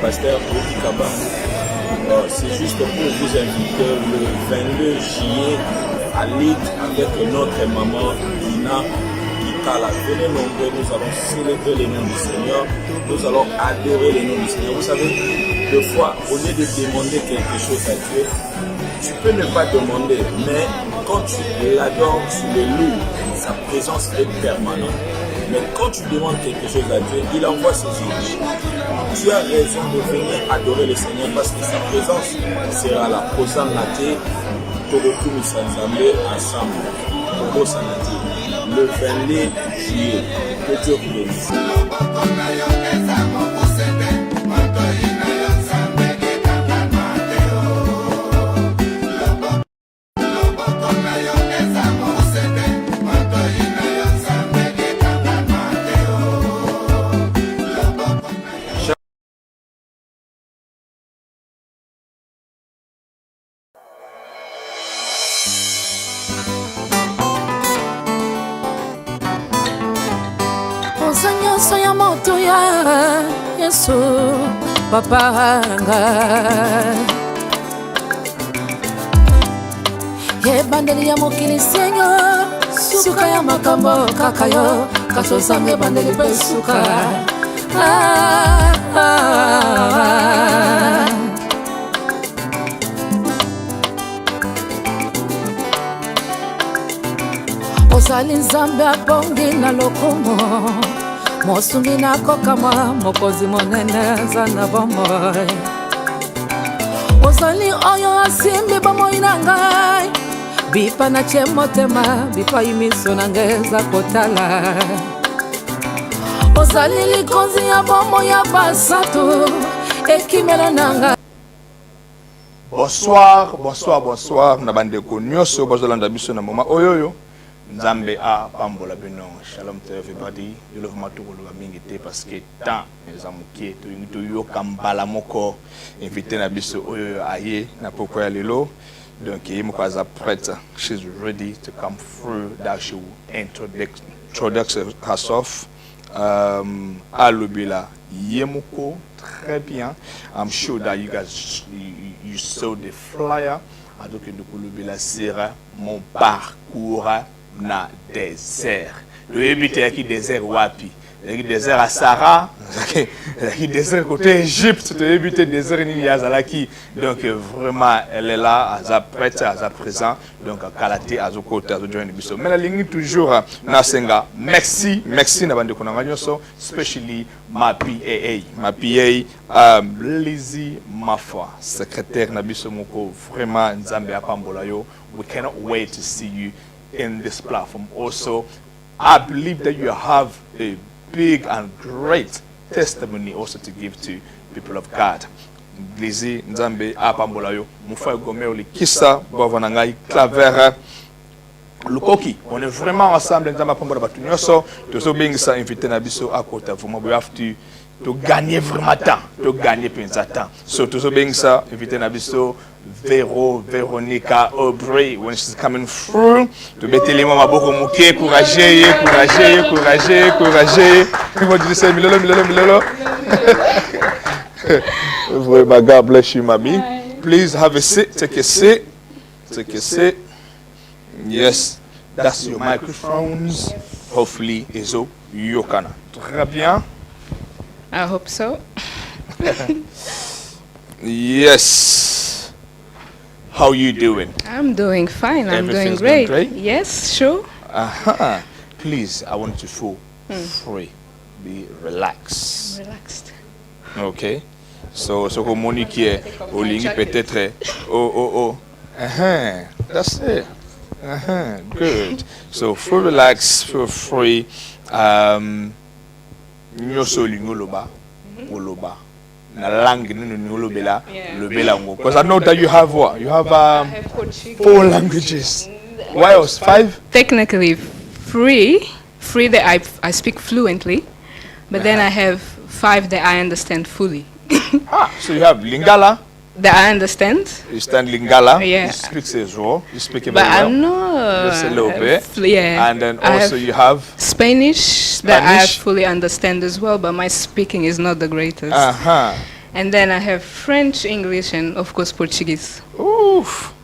pasteur Okikaba. C'est juste pour vous inviter le 22 juillet à Lille avec notre maman Dina Kitala. Venez nombreux, nous allons célébrer les noms du Seigneur, nous allons adorer les noms du Seigneur. Vous savez, des fois, au lieu de demander quelque chose à Dieu, tu peux ne pas demander, mais quand tu l'adores, tu le loues, sa présence est permanente. Mais quand tu demandes quelque chose à Dieu, il envoie ses anges. Tu as raison de venir adorer le Seigneur parce que sa présence sera là. Hosanna Nate, Toroku Misanzambe ensemble. Hosanna Nate, le 22 juillet. Que Dieu vous bénisse. Soya moto ya Yesu papa ye bandeli ya mokili Seigneur suka ya makambo kakayo kaso sange bandeli besuka osali nzambe abongi na lokumu mosungi na kokama mokozi monene zana bomoi osali oyo asimbi bomoi na ngai bipa na chemotema bipa imiso na ngeza kotala osali likonzi ya bomoi ya basatu ekimelo na ngai. Bonsoir, bonsoir, bonsoir. Nabandeko nyoso bozolanda biso na moma oyoyo. Nzambe a pambola bino. Shalom to everybody. You love matukulu mingi te parce que temps ezamukie to yinto yo kambala moko invité na biso oyoyo aye na poko ya lelo. Donc yimo kwaza prête. She's ready to come through that she will introduce herself. Alubila Yemoko, très bien. I'm sure that you guys you saw the flyer. Donc Alubila sera mon parcours na désert. Le habité qui désert wapi? Le désert à Sarah, le désert côté Égypte, le habité désert ni Yazalaki. Donc vraiment elle est là, elle est prête, elle est présente. Donc Kalate à côté à joindre biso. Mais la ligne toujours na senga. Merci, merci na bande konanga nyoso, especially ma PA, Lizzie Mafwa, secrétaire na biso moko, vraiment Nzambe apambola yo. We cannot wait to see you in this platform. Also, I believe that you have a big and great testimony also to give to people of God. Lizzie Nzambe apambola yo, mufa gomeo likisa, bovanangai claver. Lukoki, on est vraiment ensemble. Nzambe apambola batu nyoso, tozo bengisa invité na biso à côté. We have to gagner vraiment temps, to gagner penza temps. So tozo bengisa invité na biso Veronica Aubrey when she's coming through to beteli mama boko muke courageux. Comment tu dis milolo. God bless you, mommy. Please have a seat, take a seat. Yes, that's your microphones. Hopefully it's yokana. Très bien. I hope so. Yes. How you doing? I'm doing fine. I'm doing great. Yes, sure. Please, I want you to feel free. Be relaxed. Relaxed. Okay. So comme Monique Olingi peut-être. That's it. Good. So feel relaxed, feel free. Nyoso lingoloba, oloba. Na langue because I know that you have what? You have 4 languages. Why else? 5? Technically, three that I speak fluently, but then I have 5 that I understand fully. So you have Lingala. That I understand. You understand Lingala. Yeah. You speak as well. You speak it but very well. I'm not. Just a little bit. Yeah. And then also you have Spanish that I fully understand as well, but my speaking is not the greatest. And then I have French, English, and of course Portuguese. Ouf.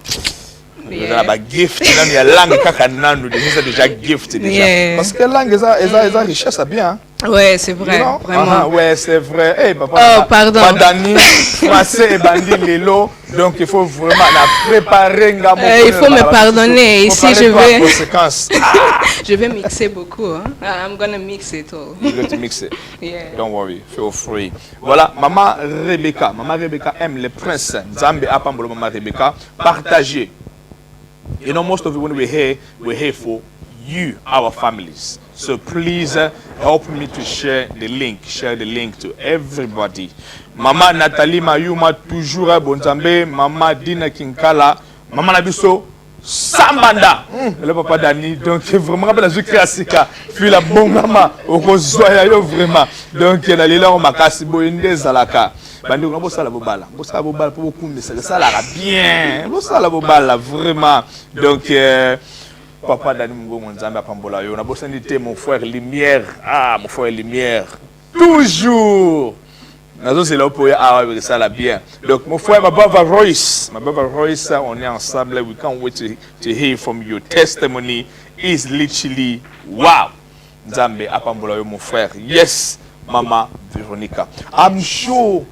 Yeah. Ba gift na ya langue kaka nanu déjà déjà gift déjà. Yeah. Parce que langue eza richesse bien. Ouais, c'est vrai, You know? vraiment. Ouais, c'est vrai. Hey, papa. Oh, pardon. Badani, français et bandi lelo. Donc il faut vraiment la préparer. Il faut me pardonner. Ici, je vais. Conséquences. Je vais mixer beaucoup. Hein. I'm gonna mix it all. You're going to mix it. Yeah. Don't worry, feel free. Voilà, maman Rebecca. Maman Rebecca aime les princes. Nzambe apambolo maman Rebecca. Partagez. You know, most of you, when we're here for you, our families. So please help me to share the link to everybody. Maman Nathalie Mayuma, toujours Bonzambe, Maman Dina Kinkala, Maman Nabiso, Sambanda, le papa Dani, donc vraiment la Zukrasika, puis la bonne maman, au Rosoya, vraiment. Donc il y a là, on m'a cassé, Boinde Zalaka. Bandi on bossa la bobala pour beaucoup mais ça la bien bossa la bobala vraiment donc papa Dani Mungo Nzambe apambola yo na bossa ndité mon frère lumière mon frère lumière toujours nazo c'est là pour ça la bien donc mon frère ma brother Royce on est ensemble we can't wait to hear from your testimony is literally wow Nzambe apambola yo mon frère yes Mama Veronica I'm sure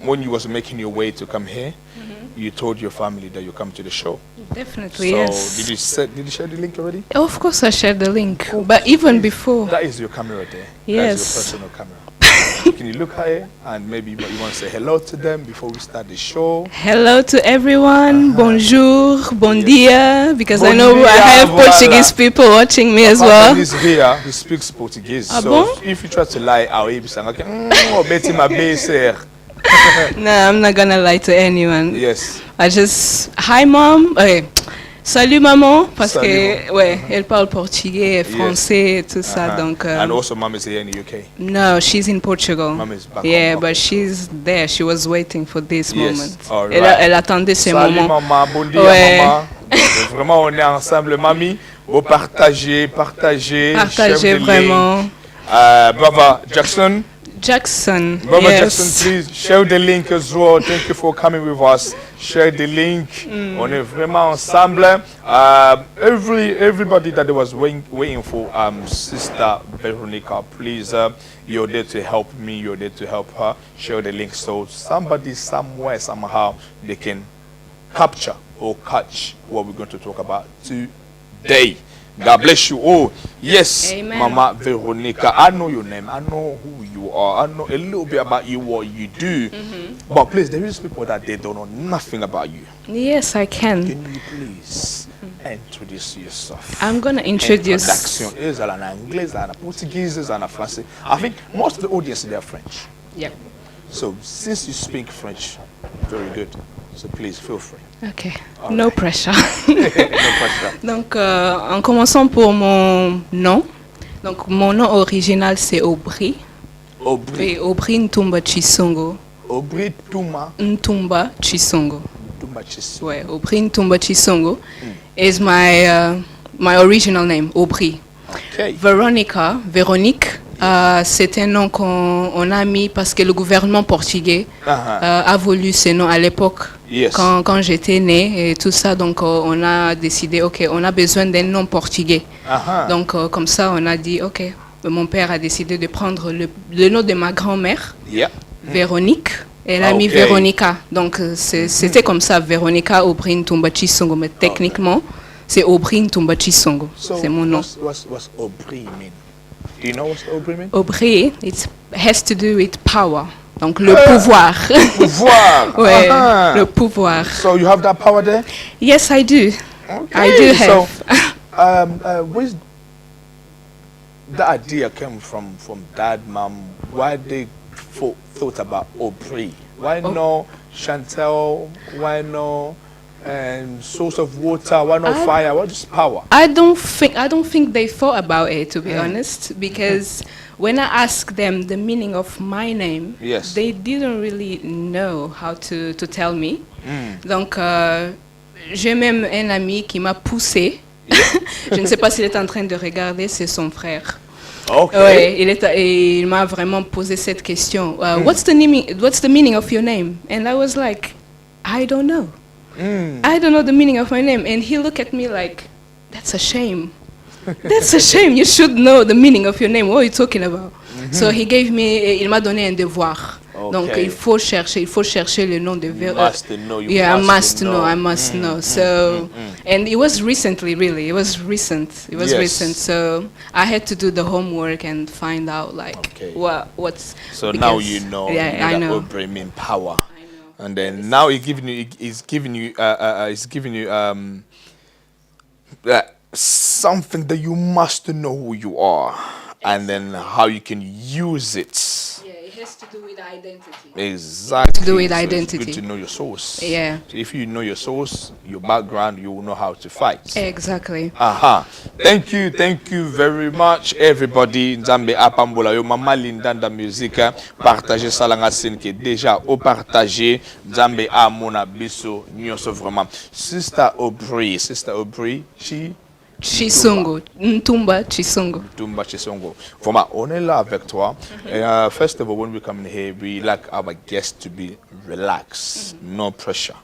when you was making your way to come here, you told your family that you come to the show. Definitely, so yes. Did you share the link already? Of course, I shared the link. But even before. That is your camera there. Yes. That's your personal camera. Can you look at it and maybe you want to say hello to them before we start the show? Hello to everyone. Bonjour, bon dia. Because Bon I know dia, I have voilà. Portuguese people watching me as well. He's here. He speaks Portuguese. Ah so bon? if you try to lie, I'll be saying, okay, Betty, my base here. No, I'm not gonna lie to anyone. Yes. I just hi mom. Salut maman parce Salut, que ouais, elle parle portugais, français, tout ça donc. And also, mom is here in the UK. No, she's in Portugal. Mom is back Yeah, home. but she's there. She was waiting for this Yes. moment. All Elle, right. elle attendait ce Salut moment. maman, bon dia Ouais. maman. Vraiment on est ensemble mamie. Vous partagez. Partagez share the vraiment. link. Brother Jackson. Brother Yes. Jackson, please share the link as well. Thank you for coming with us. Share the link. On est vraiment ensemble. Everybody that was waiting for Sister Veronica, please, you're there to help me. You're there to help her. Share the link so somebody somewhere somehow they can capture or catch what we're going to talk about today. God bless you all. Yes, Amen. Mama Veronica. I know your name. I know who you are. I know a little bit about you, what you do. But please, there is people that they don't know nothing about you. Yes, I can. Can you please introduce yourself? I'm gonna introduce. Introduction is en anglais, en portugais, en français. I think most of the audience they are French. Yeah. So since you speak French, very good. So please feel free. Okay. No pressure. No pressure. Donc, en commençant pour mon nom. Donc, mon nom original c'est Aubry. Aubry. Et Aubry Ntumba Chisungu. Aubry Tuma. Ntumba Chisungu. Tuma Chisungu. Ouais, Aubry Ntumba Chisungu is my original name, Aubry. Okay. Veronica, Véronique, c'est un nom qu'on a mis parce que le gouvernement portugais a voulu ce nom à l'époque. Yes. Quand j'étais née et tout ça, donc on a décidé, ok, on a besoin d'un nom portugais. Donc comme ça, on a dit, ok, mon père a décidé de prendre le nom de ma grand-mère, Yeah. Véronique. Elle a mis Veronica. Donc c'était comme ça, Veronica Aubry Ntumba Chisungu. Mais techniquement, c'est Aubry Ntumba Chisungu. So C'est mon nom. What's Aubry mean? Do you know what Aubry mean? Aubry, it has to do with power. Donc le pouvoir. Pouvoir. Ouais, le pouvoir. So you have that power there? Yes, I do. Okay. I do have. So, where's the idea came from dad, mom? Why they thought about Aubry? Why no Chantel? Why no source of water? Why no fire? What is power? I don't think they thought about it, to be honest, because when I asked them the meaning of my name, Yes. they didn't really know how to tell me. Donc, j'ai même un ami qui m'a poussé. Je ne sais pas s'il est en train de regarder, c'est son frère. Okay. Ouais, il m'a vraiment posé cette question. What's the meaning of your name? And I was like, I don't know. I don't know the meaning of my name. And he looked at me like, that's a shame. That's a shame. You should know the meaning of your name. What are you talking about? So he gave me, il m'a donné un devoir. Okay. Donc il faut chercher le nom de must know. I must know. So and it was recently, really. It was recent. So I had to do the homework and find out what's. So now you know. Yeah, I know. Obre mean power. And then now he's giving you something that you must know who you are, and then how you can use it. Yeah, it has to do with identity. Exactly. To do with So identity. it's good to know your source. Yeah. So if you know your source, your background, you will know how to fight. Exactly. Thank you very much, everybody. Nzambe apambola yo mama Lindanda musique. Partagez ça la ngasine qui est déjà au partager. Nzambe amona biso nyonso vraiment. Sister Aubrey, TSHISUNGU. Ntumba TSHISUNGU. Vraiment, on est là avec toi. First of all, when we come in here, we like our guests to be relaxed, no pressure.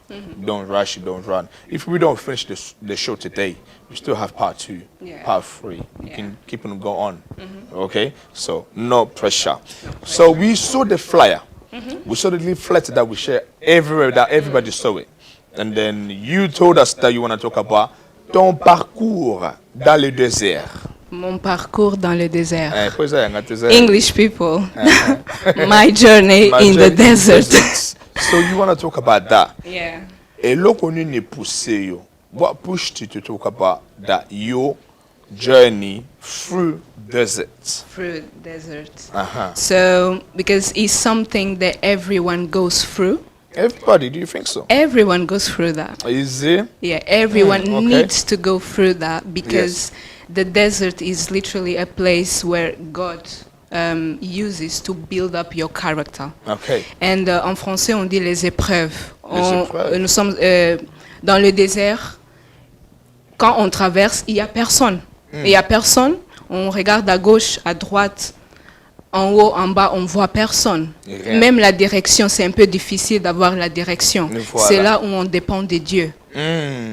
Don't rush, don't run. If we don't finish the show today, we still have part 2, part 3. You can keep on go on. Okay? So, no pressure. So, we saw the flyer. We saw the leaflet that we share everywhere, that everybody saw it. And then you told us that you want to talk about ton parcours dans le désert. Mon parcours dans le désert. English people. My journey in the desert. So you want to talk about that? Yeah. Et lo konu ne poussé yo. What pushed you to talk about that your journey through desert? Through desert. So because it's something that everyone goes through. Everybody, do you think so? Everyone goes through that. Is it? Yeah, everyone needs to go through that because the desert is literally a place where God uses to build up your character. Okay. And en français, on dit les épreuves. Épreuves. Nous sommes dans le désert. Quand on traverse, il n'y a personne. Il n'y a personne. On regarde à gauche, à droite. En haut, en bas, on voit personne. Même la direction, c'est un peu difficile d'avoir la direction. Voilà. C'est là où on dépend de Dieu.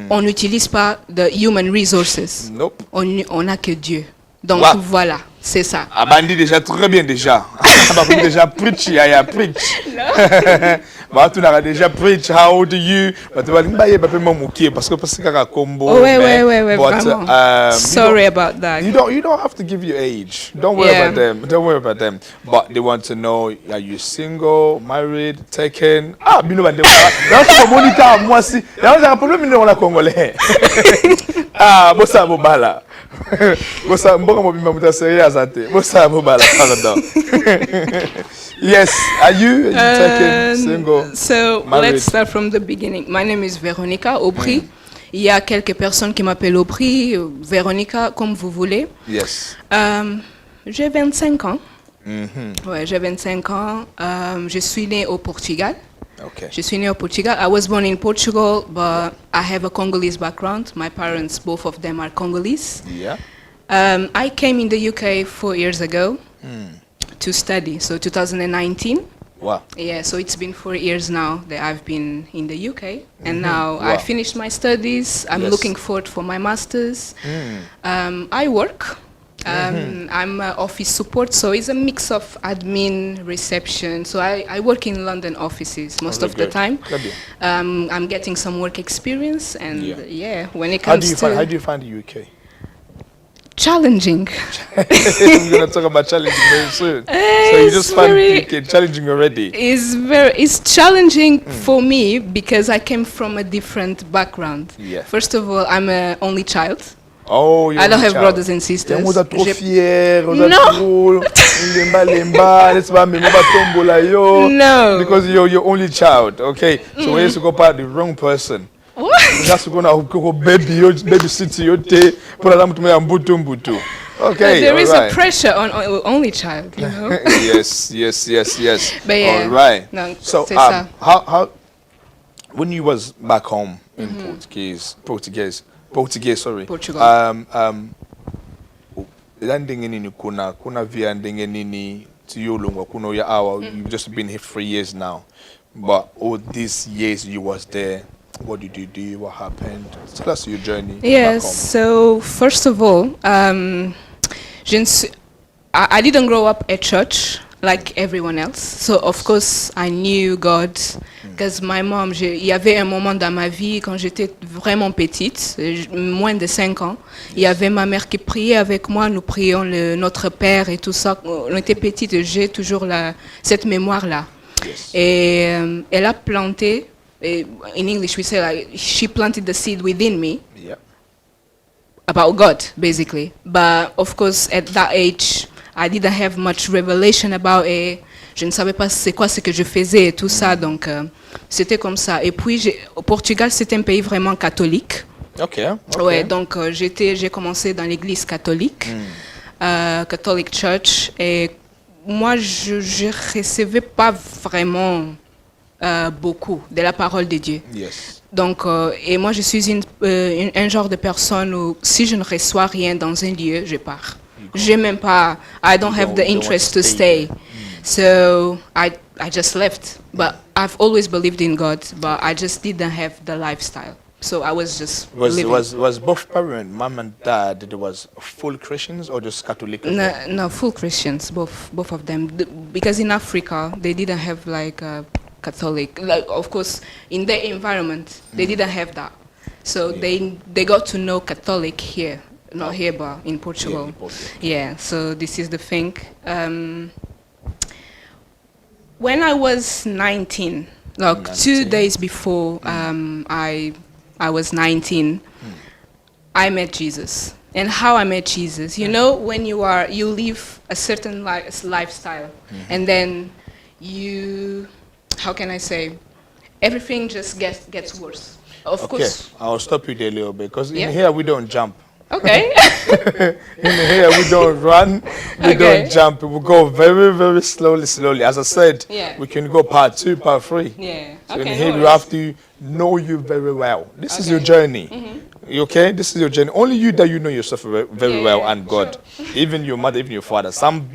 On n'utilise pas de human resources. Nope. On n'a que Dieu. Donc voilà, c'est ça. Abandi déjà très bien déjà. Déjà preach, preach. Bah tu n'as déjà preach. How old are you? Bah tu vas l'imbayer pas même moukier parce que kaka combo. Ouais, vraiment. Sorry about that. You don't have to give your age. Don't worry about them. Don't worry about them. But they want to know, are you single, married, taken? Bino ba de. Là je monitor moi si. Là on a un problème on la congolais. Bossa bobala. Bossa mboka mobimba muta serious ate. Bossa bobala pardon. Yes, are you taken, single, so married? Let's start from the beginning. My name is Veronica Aubry. Il y a quelques personnes qui m'appellent Aubry, Veronica, comme vous voulez. Yes. J'ai 25 ans. Ouais, j'ai 25 ans. Je suis née au Portugal. Okay. Je suis née au Portugal. I was born in Portugal, but I have a Congolese background. My parents, both of them are Congolese. Yeah. I came in the UK 4 years ago to study. So 2019. Wow. Yeah, so it's been 4 years now that I've been in the UK. And now I finished my studies. I'm looking forward for my master's. I work. I'm office support, so it's a mix of admin, reception. So I work in London offices most of the time. I'm getting some work experience, and when it comes how do you find the UK? Challenging. We're gonna talk about challenging very soon. So you just find UK challenging already? It's challenging for me because I came from a different background. Yeah. First of all, I'm an only child. Oh, I don't have brothers and sisters. No. No. Because you're your only child, okay? So when you go by the wrong person. What? That's going to baby city okay. There is a pressure on only child, you know. Yes. But yeah. All right. No, so how when you was back home in Portugal, sorry. Portugal. landing nini kuna via ndenge nini tiyolongwa kuno ya hour. You've just been here 3 years now, but all these years you was there. What did you do? What happened? Tell us your journey. Yes. So first of all, I didn't grow up at church like everyone else. So of course I knew God, because my mom, il y avait un moment dans ma vie quand j'étais vraiment petite, moins de 5 ans, il y avait ma mère qui priait avec moi, nous prions notre Père et tout ça. On était petite, j'ai toujours cette mémoire-là. Yes. Et elle a planté, in English we say like, she planted the seed within me. Yeah. About God, basically. But of course, at that age, I didn't have much revelation about it. Je ne savais pas c'est quoi ce que je faisais et tout ça, donc c'était comme ça. Et puis, au Portugal, c'est un pays vraiment catholique. Okay. Ouais, donc j'ai commencé dans l'église catholique, Catholic Church, et moi, je recevais pas vraiment beaucoup de la parole de Dieu. Yes. Donc, et moi, je suis un genre de personne où si je ne reçois rien dans un lieu, je pars. J'ai même pas, I don't have the interest to stay. So I just left. But I've always believed in God, but I just didn't have the lifestyle. So I was just living. Was both parents, mom and dad, they was full Christians or just Catholic? No, full Christians, both of them. Because in Africa, they didn't have like Catholic. Like, of course, in their environment, they didn't have that. So they got to know Catholic here. Not here, but in Portugal. Yeah, so this is the thing. When I was 19, like 2 days before I was 19, I met Jesus. And how I met Jesus, you know, when you live a certain lifestyle, and then how can I say, everything just gets worse. Of course. I'll stop you there a little bit, because in here we don't jump. Okay. In here we don't run, we don't jump. We go very, very slowly. As I said, we can go part 2, part 3. Yeah. So Okay, in here we have to know you very well. This is your journey. You okay? This is your journey. Only you that you know yourself very well, and God. Sure. Even your mother, even your father. Some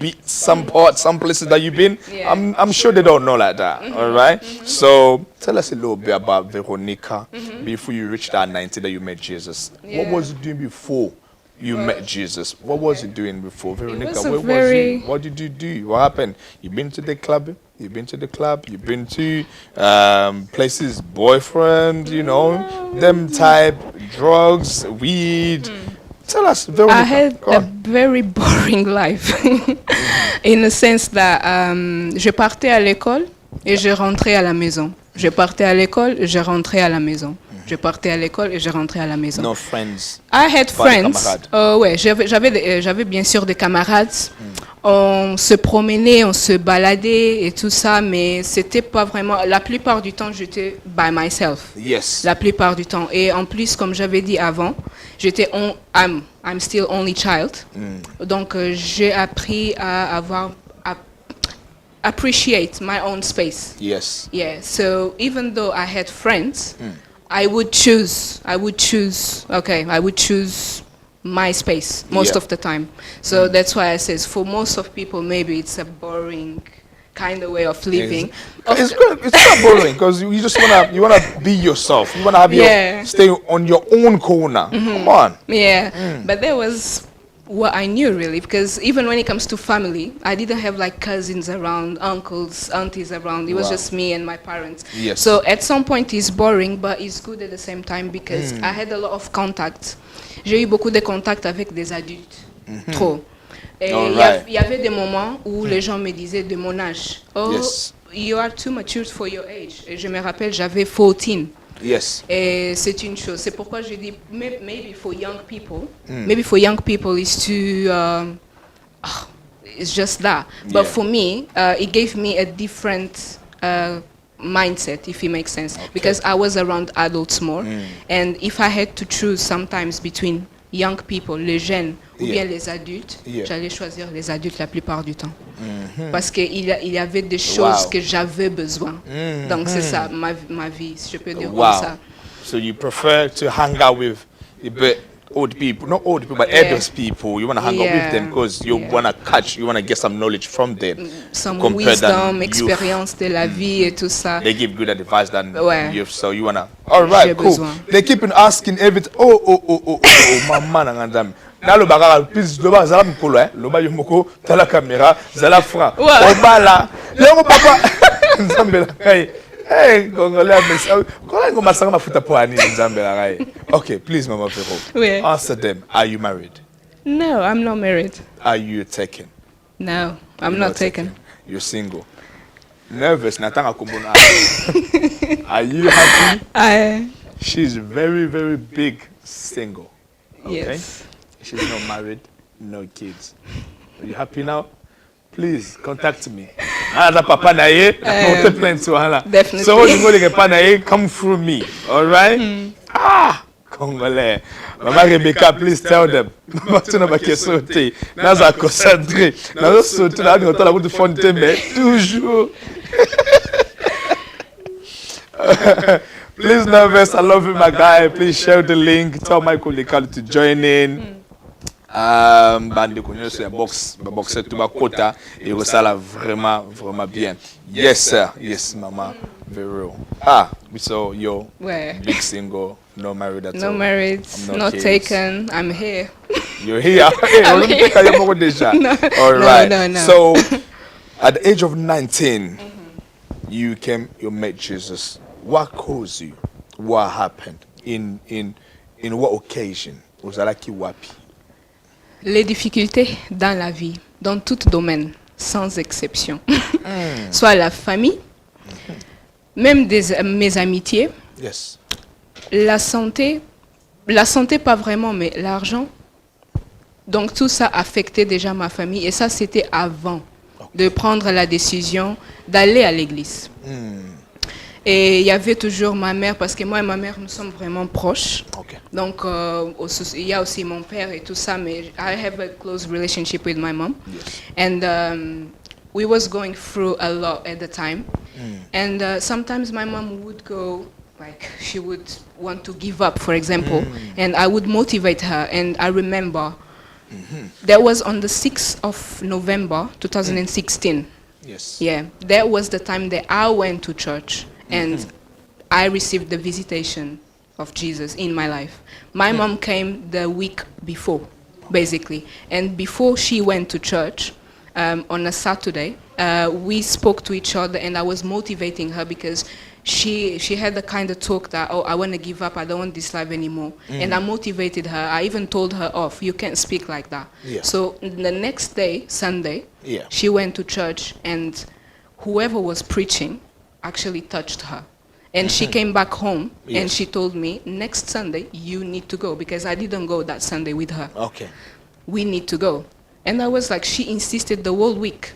parts, some places that you've been, I'm sure they don't know like that. All right? So tell us a little bit about Veronica before you reached that 90 that you met Jesus. What was you doing before you met Jesus? What was you doing before Veronica? Was Where was you? What did you do? What happened? You've been to the club? You've been to places, boyfriend, you know, them type, drugs, weed. Tell us, Veronica. I had a very boring life, in the sense that je partais à l'école et je rentrais à la maison. Je partais à l'école et je rentrais à la maison. Je partais à l'école et je rentrais à la maison. No friends. I had friends. Ouais, j'avais bien sûr des camarades. On se promenait, on se baladait et tout ça, mais c'était pas vraiment. La plupart du temps, j'étais by myself. Yes. La plupart du temps. Et en plus, comme j'avais dit avant, I'm still only child. Donc, j'ai appris à appreciate my own space. Yes. Yeah. So even though I had friends, I would choose my space most of the time. So that's why I says for most of people maybe it's a boring kind of way of living. It's not boring because you just wanna be yourself. You wanna have stay on your own corner. Come on. Yeah. But there was what I knew really, because even when it comes to family, I didn't have like cousins around, uncles, aunties around. It was just me and my parents. Yes. So at some point it's boring, but it's good at the same time because I had a lot of contacts. J'ai eu beaucoup de contacts avec des adultes. Trop. Et il y avait des moments où les gens me disaient de mon âge, you are too mature for your age. Et je me rappelle, j'avais 14. Yes. Et c'est une chose. C'est pourquoi je dis, maybe for young people, is to, it's just that. But for me, it gave me a different mindset, if it makes sense, because I was around adults more, and if I had to choose sometimes between young people, les jeunes ou bien les adultes, j'allais choisir les adultes la plupart du temps, parce qu'il y avait des choses que j'avais besoin. Donc c'est ça ma vie, si je peux dire comme ça. So you prefer to hang out with a bit old people, not old people, but elders people. You want to hang out with them because you want to catch, you want to get some knowledge from them. Some wisdom, expérience de la vie et tout ça. They give good advice than youth, so you want to. All right, cool. They keep on asking everything. Oh, mama nangandam. Na lo bagara please lo ba zala mkolo lo ba yomoko tala camera zala fra o bala yo papa nzambela kai hey Congolais mais kola ngoma sanga mafuta poani nzambela kai. Okay, please mama Vero, answer them. Are you married? No, I'm not married. Are you taken? No, I'm not taken. You're single. Nervous natanga kumbona. Are you happy? She's very, very big single. Okay? Yes. She's not married, no kids. Are you happy now? Please contact me. Papa na ye, definitely. So you go to papa na come through me. All right? Congolais. Mama Rebecca, please tell them. Tuna bakesote. Naza concentré. Naza sauter na ngota la bout de fontaine mais toujours. Please, Nervous, I love you, my guy. Please share the link. Tell Michael Lekali to join in. Bande connaît box tout bas quota et ça là vraiment bien. Yes sir, yes mama Vero. We saw yo big single, no married at all. No married, not taken. I'm here. You're here. I'm here. No. All right. No. So at the age of 19, you met Jesus. What caused you? What happened? In what occasion? Uzalaki wapi? Les difficultés dans la vie, dans tout domaine, sans exception. Soit la famille, même mes amitiés, la santé pas vraiment, mais l'argent. Donc tout ça affectait déjà ma famille et ça c'était avant de prendre la décision d'aller à l'église. Et il y avait toujours ma mère, parce que moi et ma mère, nous sommes vraiment proches. Donc, il y a aussi mon père et tout ça, mais I have a close relationship with my mom. And we was going through a lot at the time. And sometimes my mom would go, like, she would want to give up, for example. And I would motivate her. And I remember, that was on the 6th of November, 2016. Yeah, that was the time that I went to church. And I received the visitation of Jesus in my life. My mom came the week before, basically. And before she went to church, on a Saturday, we spoke to each other and I was motivating her because she had the kind of talk that, I want to give up, I don't want this life anymore. And I motivated her. I even told her off, you can't speak like that. So the next day, Sunday, she went to church and whoever was preaching actually touched her. And she came back home and she told me, next Sunday, you need to go, because I didn't go that Sunday with her. We need to go. And I was like, she insisted the whole week,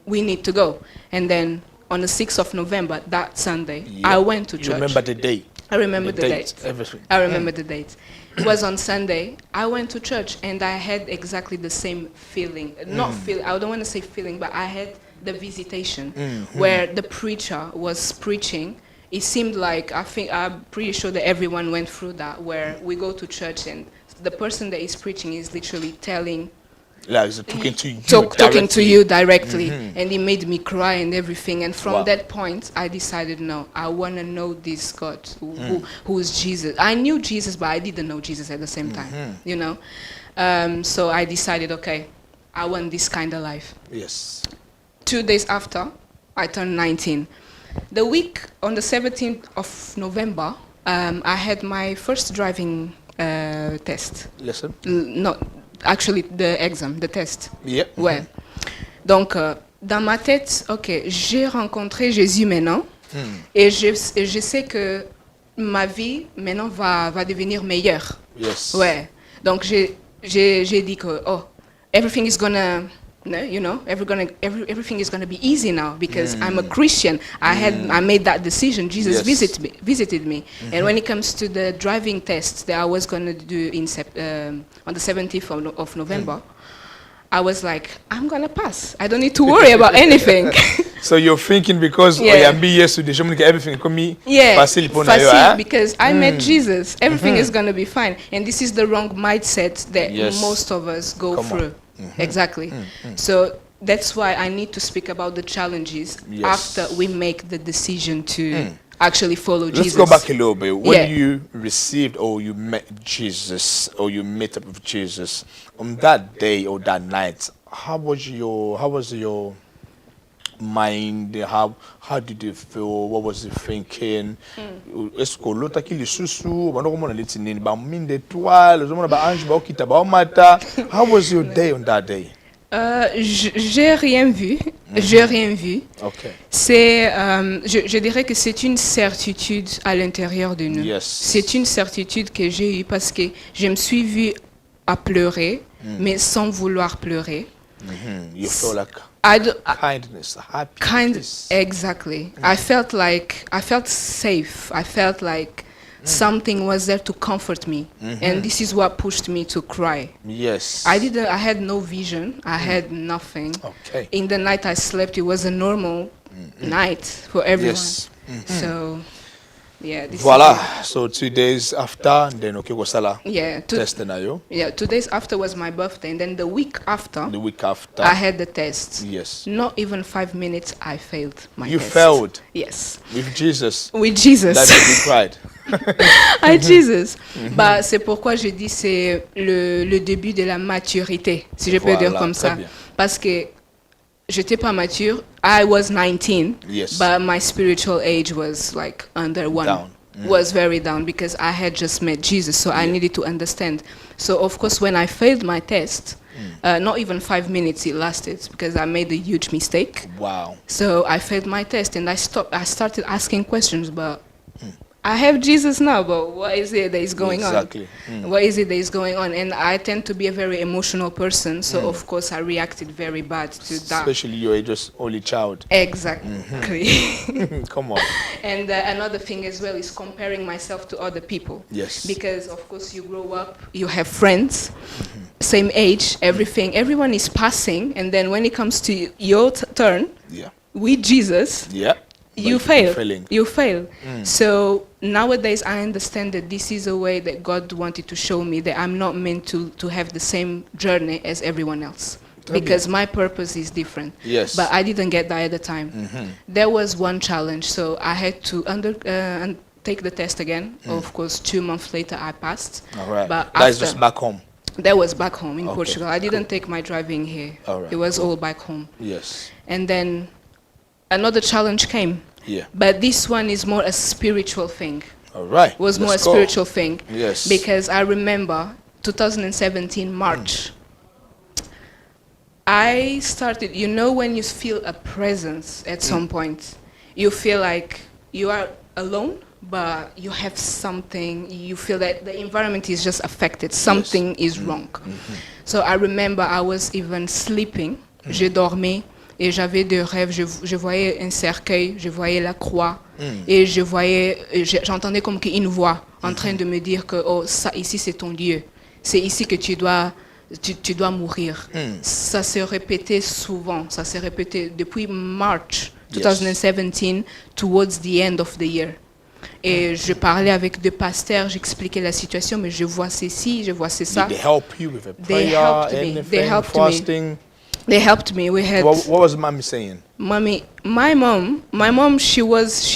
we need to go. And then on the 6th of November, that Sunday, I went to church. You remember the date? I remember the date. Everything. I remember the date. It was on Sunday. I went to church and I had exactly the same feeling. Not feeling, I don't want to say feeling, but I had the visitation where the preacher was preaching. It seemed like, I'm pretty sure that everyone went through that, where we go to church and the person that is preaching is literally telling, talking to you directly. And it made me cry and everything. And from that point, I decided, no, I want to know this God who is Jesus. I knew Jesus, but I didn't know Jesus at the same time, you know. So I decided, okay, I want this kind of life. 2 days after, I turned 19. The week on the 17th of November, I had my first driving test. No, actually, the exam, the test. Ouais. Donc, dans ma tête, ok, j'ai rencontré Jésus maintenant, et je sais que ma vie maintenant va devenir meilleure. Ouais. Donc, j'ai dit que, everything is gonna, you know, everything is gonna be easy now because I'm a Christian. I made that decision. Jesus visited me. And when it comes to the driving test that I was gonna do on the 17th of November, I was like, I'm gonna pass. I don't need to worry about anything. So you're thinking because everything come facile because I met Jesus. Everything is gonna be fine. And this is the wrong mindset that most of us go through. Exactly. So that's why I need to speak about the challenges after we make the decision to actually follow Jesus. Let's go back a little bit. When you received or you met Jesus or you met up with Jesus on that day or that night, how was your mind? How did you feel? What was you thinking? Est-ce que l'autre qui le sous ba no komona letini ba mine d'étoiles, zo mona ba ange ba okita ba mata. How was your day on that day? J'ai rien vu. J'ai rien vu. Okay. C'est, je dirais que c'est une certitude à l'intérieur de nous. Yes. C'est une certitude que j'ai eue parce que je me suis vue à pleurer, mais sans vouloir pleurer. You feel like kindness, happiness. Exactly. I felt safe. I felt like something was there to comfort me, and this is what pushed me to cry. Yes. I had no vision. I had nothing. Okay. In the night I slept, it was a normal night for everyone. Yes. So, yeah. Voila. So 2 days after, then okay, go sala. Yeah. 2 days after was my birthday, and then the week after. The week after. I had the test. Yes. Not even 5 minutes, I failed my test. You failed. Yes. With Jesus. With Jesus. That made you cried. À Jesus. Bah, c'est pourquoi je dis c'est le début de la maturité, si je peux dire comme ça. Bien. Parce que j'étais pas mature. I was 19, but my spiritual age was like under 1. Down. Was very down because I had just met Jesus, so I needed to understand. So of course when I failed my test, not even 5 minutes it lasted because I made a huge mistake. Wow. So I failed my test and I started asking questions, but I have Jesus now, but what is it that is going on? What is it that is going on? And I tend to be a very emotional person, so of course I reacted very bad to that. Especially you're just only child. Exactly. Come on. And another thing as well is comparing myself to other people. Yes. Because of course you grow up, you have friends, same age, everything. Everyone is passing, and then when it comes to your turn, with Jesus, you fail. You fail. So nowadays I understand that this is a way that God wanted to show me that I'm not meant to have the same journey as everyone else. Because my purpose is different. Yes. But I didn't get that at the time. There was one challenge, so I had to take the test again. Of course, 2 months later I passed. All right. But that's just back home. That was back home in Portugal. I didn't take my driving here. All right. It was all back home. Yes. And then another challenge came. Yeah. But this one is more a spiritual thing. All right. It was more a spiritual thing. Yes. Because I remember 2017 March. I started, you know, when you feel a presence at some point, you feel like you are alone, but you have something, you feel that the environment is just affected, something is wrong. So I remember I was even sleeping, je dormais, et j'avais des rêves, je voyais un cercueil, je voyais la croix, et j'entendais comme une voix en train de me dire que oh, ça, ici c'est ton lieu, c'est ici que tu dois mourir. Ça s'est répété souvent, ça s'est répété depuis March 2017 towards the end of the year. Et je parlais avec deux pasteurs, j'expliquais la situation, mais je vois ceci, je vois ça. Did they help you with a prayer, anything, fasting? They helped me. We had. What was mommy saying? My mom, she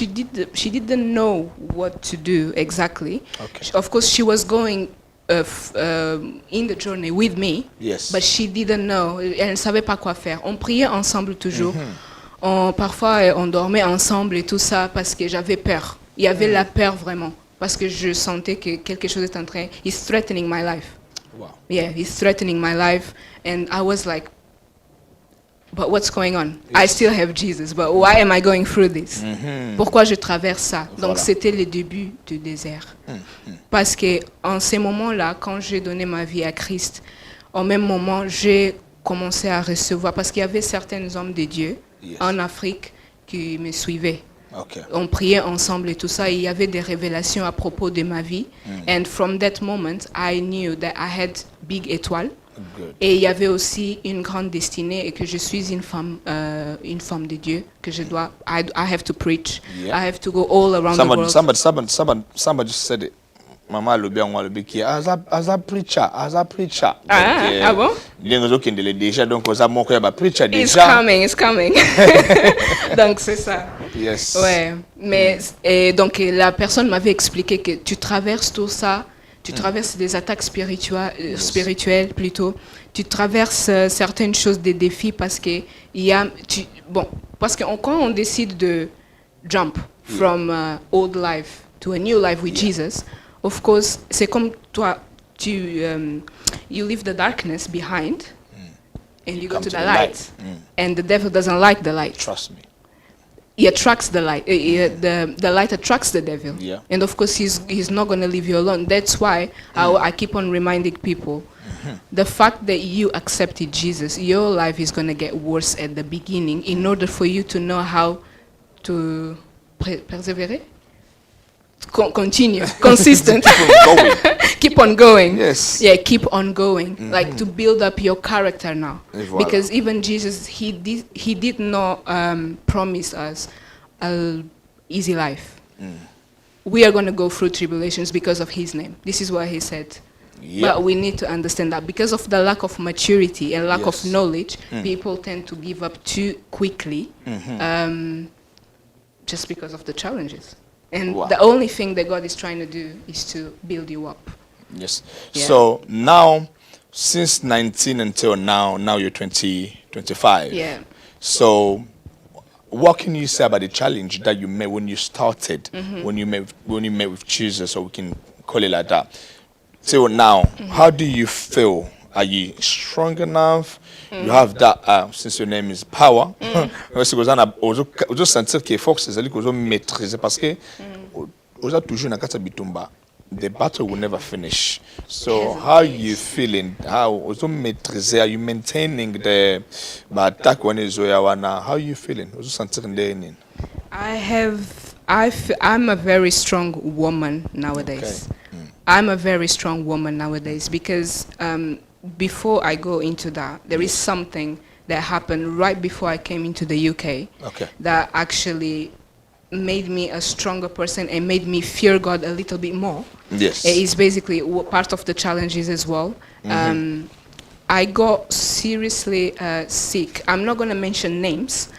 didn't know what to do exactly. Okay. Of course, she was going in the journey with me. Yes. But she didn't know. Elle ne savait pas quoi faire. On priait ensemble toujours. Parfois, on dormait ensemble et tout ça parce que j'avais peur. Il y avait la peur vraiment parce que je sentais que quelque chose est en train. He's threatening my life. Wow. Yeah, he's threatening my life, and I was like, but what's going on? Yes. I still have Jesus, but why am I going through this? Pourquoi je traverse ça? Donc c'était le début du désert. Parce que en ces moments-là, quand j'ai donné ma vie à Christ, au même moment, j'ai commencé à recevoir, parce qu'il y avait certains hommes de Dieu en Afrique qui me suivaient. Okay. On priait ensemble et tout ça, et il y avait des révélations à propos de ma vie. And from that moment, I knew that I had big étoiles. Good. Et il y avait aussi une grande destinée et que je suis une femme de Dieu, que je dois, I have to preach. Yeah. I have to go all around the world. Somebody just said it. Mama lobi angwa lobi ki as a preacher. Ah bon? Dengozo kindele déjà donc oza moko ya ba preacher It's déjà. It's coming. Donc c'est ça. Yes. Ouais, mais et donc la personne m'avait expliqué que tu traverses tout ça, tu traverses des attaques spirituelles plutôt, tu traverses certaines choses, des défis parce que quand on décide de jump from old life to a new life with Jesus, of course, c'est comme toi, you leave the darkness behind and you go to the light. And the devil doesn't like the light. Trust me. He attracts the light. The light attracts the devil. Yeah. And of course, he's not going to leave you alone. That's why I keep on reminding people, the fact that you accepted Jesus, your life is going to get worse at the beginning in order for you to know how to persevere. Continue, consistent. Keep on going. Yes. Yeah, keep on going. Like to build up your character now. Voilà. Because even Jesus, he did not promise us an easy life. We are going to go through tribulations because of his name. This is what he said. Yeah. But we need to understand that because of the lack of maturity and lack of knowledge, people tend to give up too quickly, just because of the challenges. And the only thing that God is trying to do is to build you up. Yes. Yeah. So now, since 19 until now you're 25. Yeah. So, what can you say about the challenge that you met when you started, when you met with Jesus, or we can call it like that? Till now, how do you feel? Are you strong enough? You have that, since your name is power. Parce que vous sentir que force c'est que vous maîtriser parce que vous avez toujours na kata bitumba. The battle will never finish. So how are you feeling? How also maîtriser? Are you maintaining the attack when is How are you feeling? Also sentir ndeni. I'm a very strong woman nowadays. Okay. I'm a very strong woman nowadays because before I go into that, there is something that happened right before I came into the UK that actually made me a stronger person and made me fear God a little bit more. Yes. It is basically part of the challenges as well. I got seriously sick. I'm not going to mention names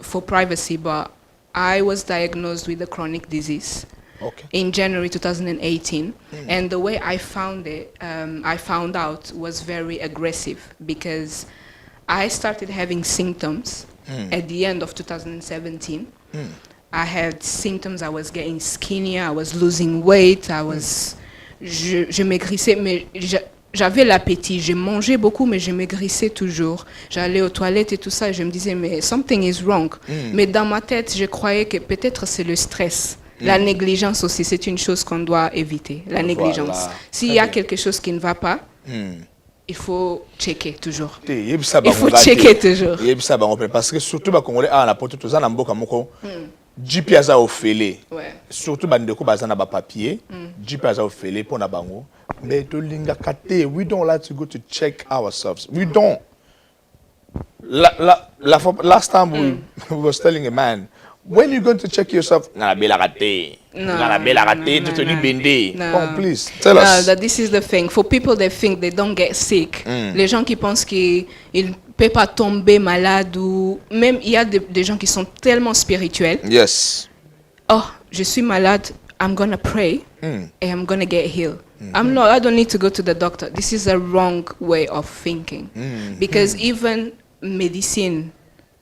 for privacy, but I was diagnosed with a chronic disease. In January 2018, and the way I found out was very aggressive because I started having symptoms at the end of 2017. I had symptoms. I was getting skinnier. I was losing weight. Je maigrissais, mais j'avais l'appétit. Je mangeais beaucoup, mais je maigrissais toujours. J'allais aux toilettes et tout ça. Et je me disais, mais something is wrong. Mais dans ma tête, je croyais que peut-être c'est le stress. La négligence aussi, c'est une chose qu'on doit éviter. La négligence. S'il y a quelque chose qui ne va pas, il faut checker toujours. Il faut checker toujours. Parce que surtout les Congolais na poto toza na mboka moko GP aza ofele. Surtout bandeko baza na ba papier, GP aza ofele pona bango. Mais to linga kate, we don't like to go to check ourselves. We don't. Last time we was telling a man, when you going to check yourself, please tell us. That this is the thing. For people that think they don't get sick, les gens qui pensent qu'ils ne peuvent pas tomber malade ou même il y a des gens qui sont tellement spirituels. Yes. Oh, je suis malade. I'm gonna pray and I'm gonna get healed. I don't need to go to the doctor. This is a wrong way of thinking because even medicine.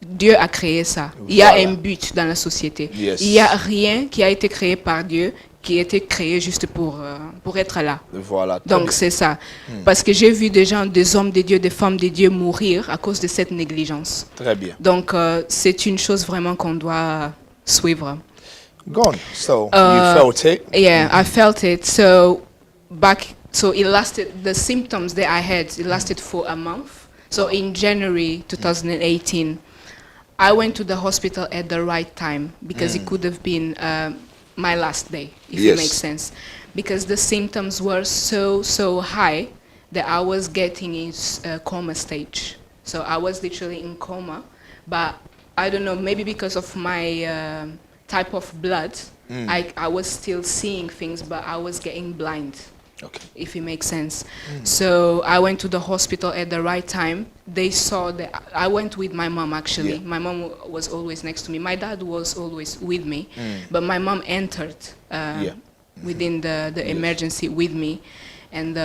Dieu a créé ça. Il y a un but dans la société. Yes. Il n'y a rien qui a été créé par Dieu qui a été créé juste pour être là. Voilà. Donc c'est ça. Parce que j'ai vu des gens, des hommes de Dieu, des femmes de Dieu mourir à cause de cette négligence. Très bien. Donc c'est une chose vraiment qu'on doit suivre. Gone. So you felt it? Yeah, I felt it. So it lasted, the symptoms that I had, it lasted for a month. So in January 2018, I went to the hospital at the right time because it could have been my last day, if it makes sense. Because the symptoms were so high that I was getting in coma stage. So I was literally in coma, but I don't know, maybe because of my type of blood, I was still seeing things, but I was getting blind. Okay. If it makes sense. So I went to the hospital at the right time. They saw that I went with my mom, actually. Yeah. My mom was always next to me. My dad was always with me, but my mom entered within the emergency with me, and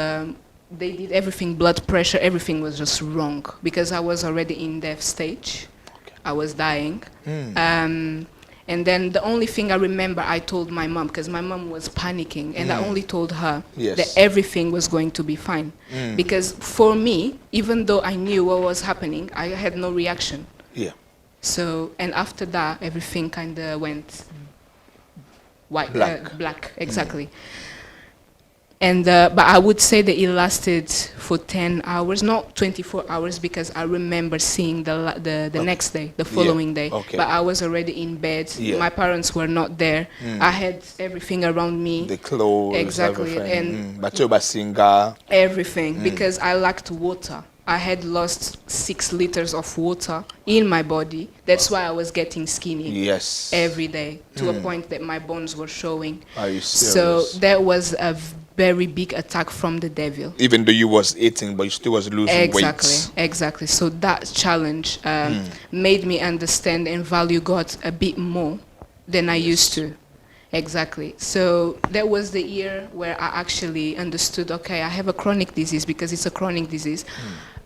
they did everything, blood pressure, everything was just wrong, because I was already in death stage. Okay. I was dying. And then the only thing I remember, I told my mom, because my mom was panicking, and I only told her that everything was going to be fine. Because for me, even though I knew what was happening, I had no reaction. Yeah. So, and after that, everything kind of went white, black, exactly. And but I would say that it lasted for 10 hours, not 24 hours, because I remember seeing the next day, the following day. Okay. But I was already in bed. Yeah. My parents were not there. I had everything around me. The clothes, exactly, and everything, because I lacked water. I had lost 6 liters of water in my body. That's why I was getting skinny. Yes. Every day, to a point that my bones were showing. Are you serious? So that was a very big attack from the devil. Even though you was eating, but you still was losing weight. Exactly. So that challenge made me understand and value God a bit more than I used to. Exactly. So that was the year where I actually understood, okay, I have a chronic disease, because it's a chronic disease.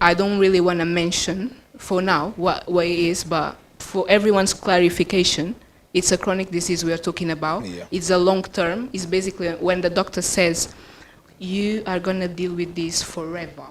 I don't really want to mention for now what it is, but for everyone's clarification, it's a chronic disease we are talking about. Yeah. It's a long term. It's basically when the doctor says, you are going to deal with this forever.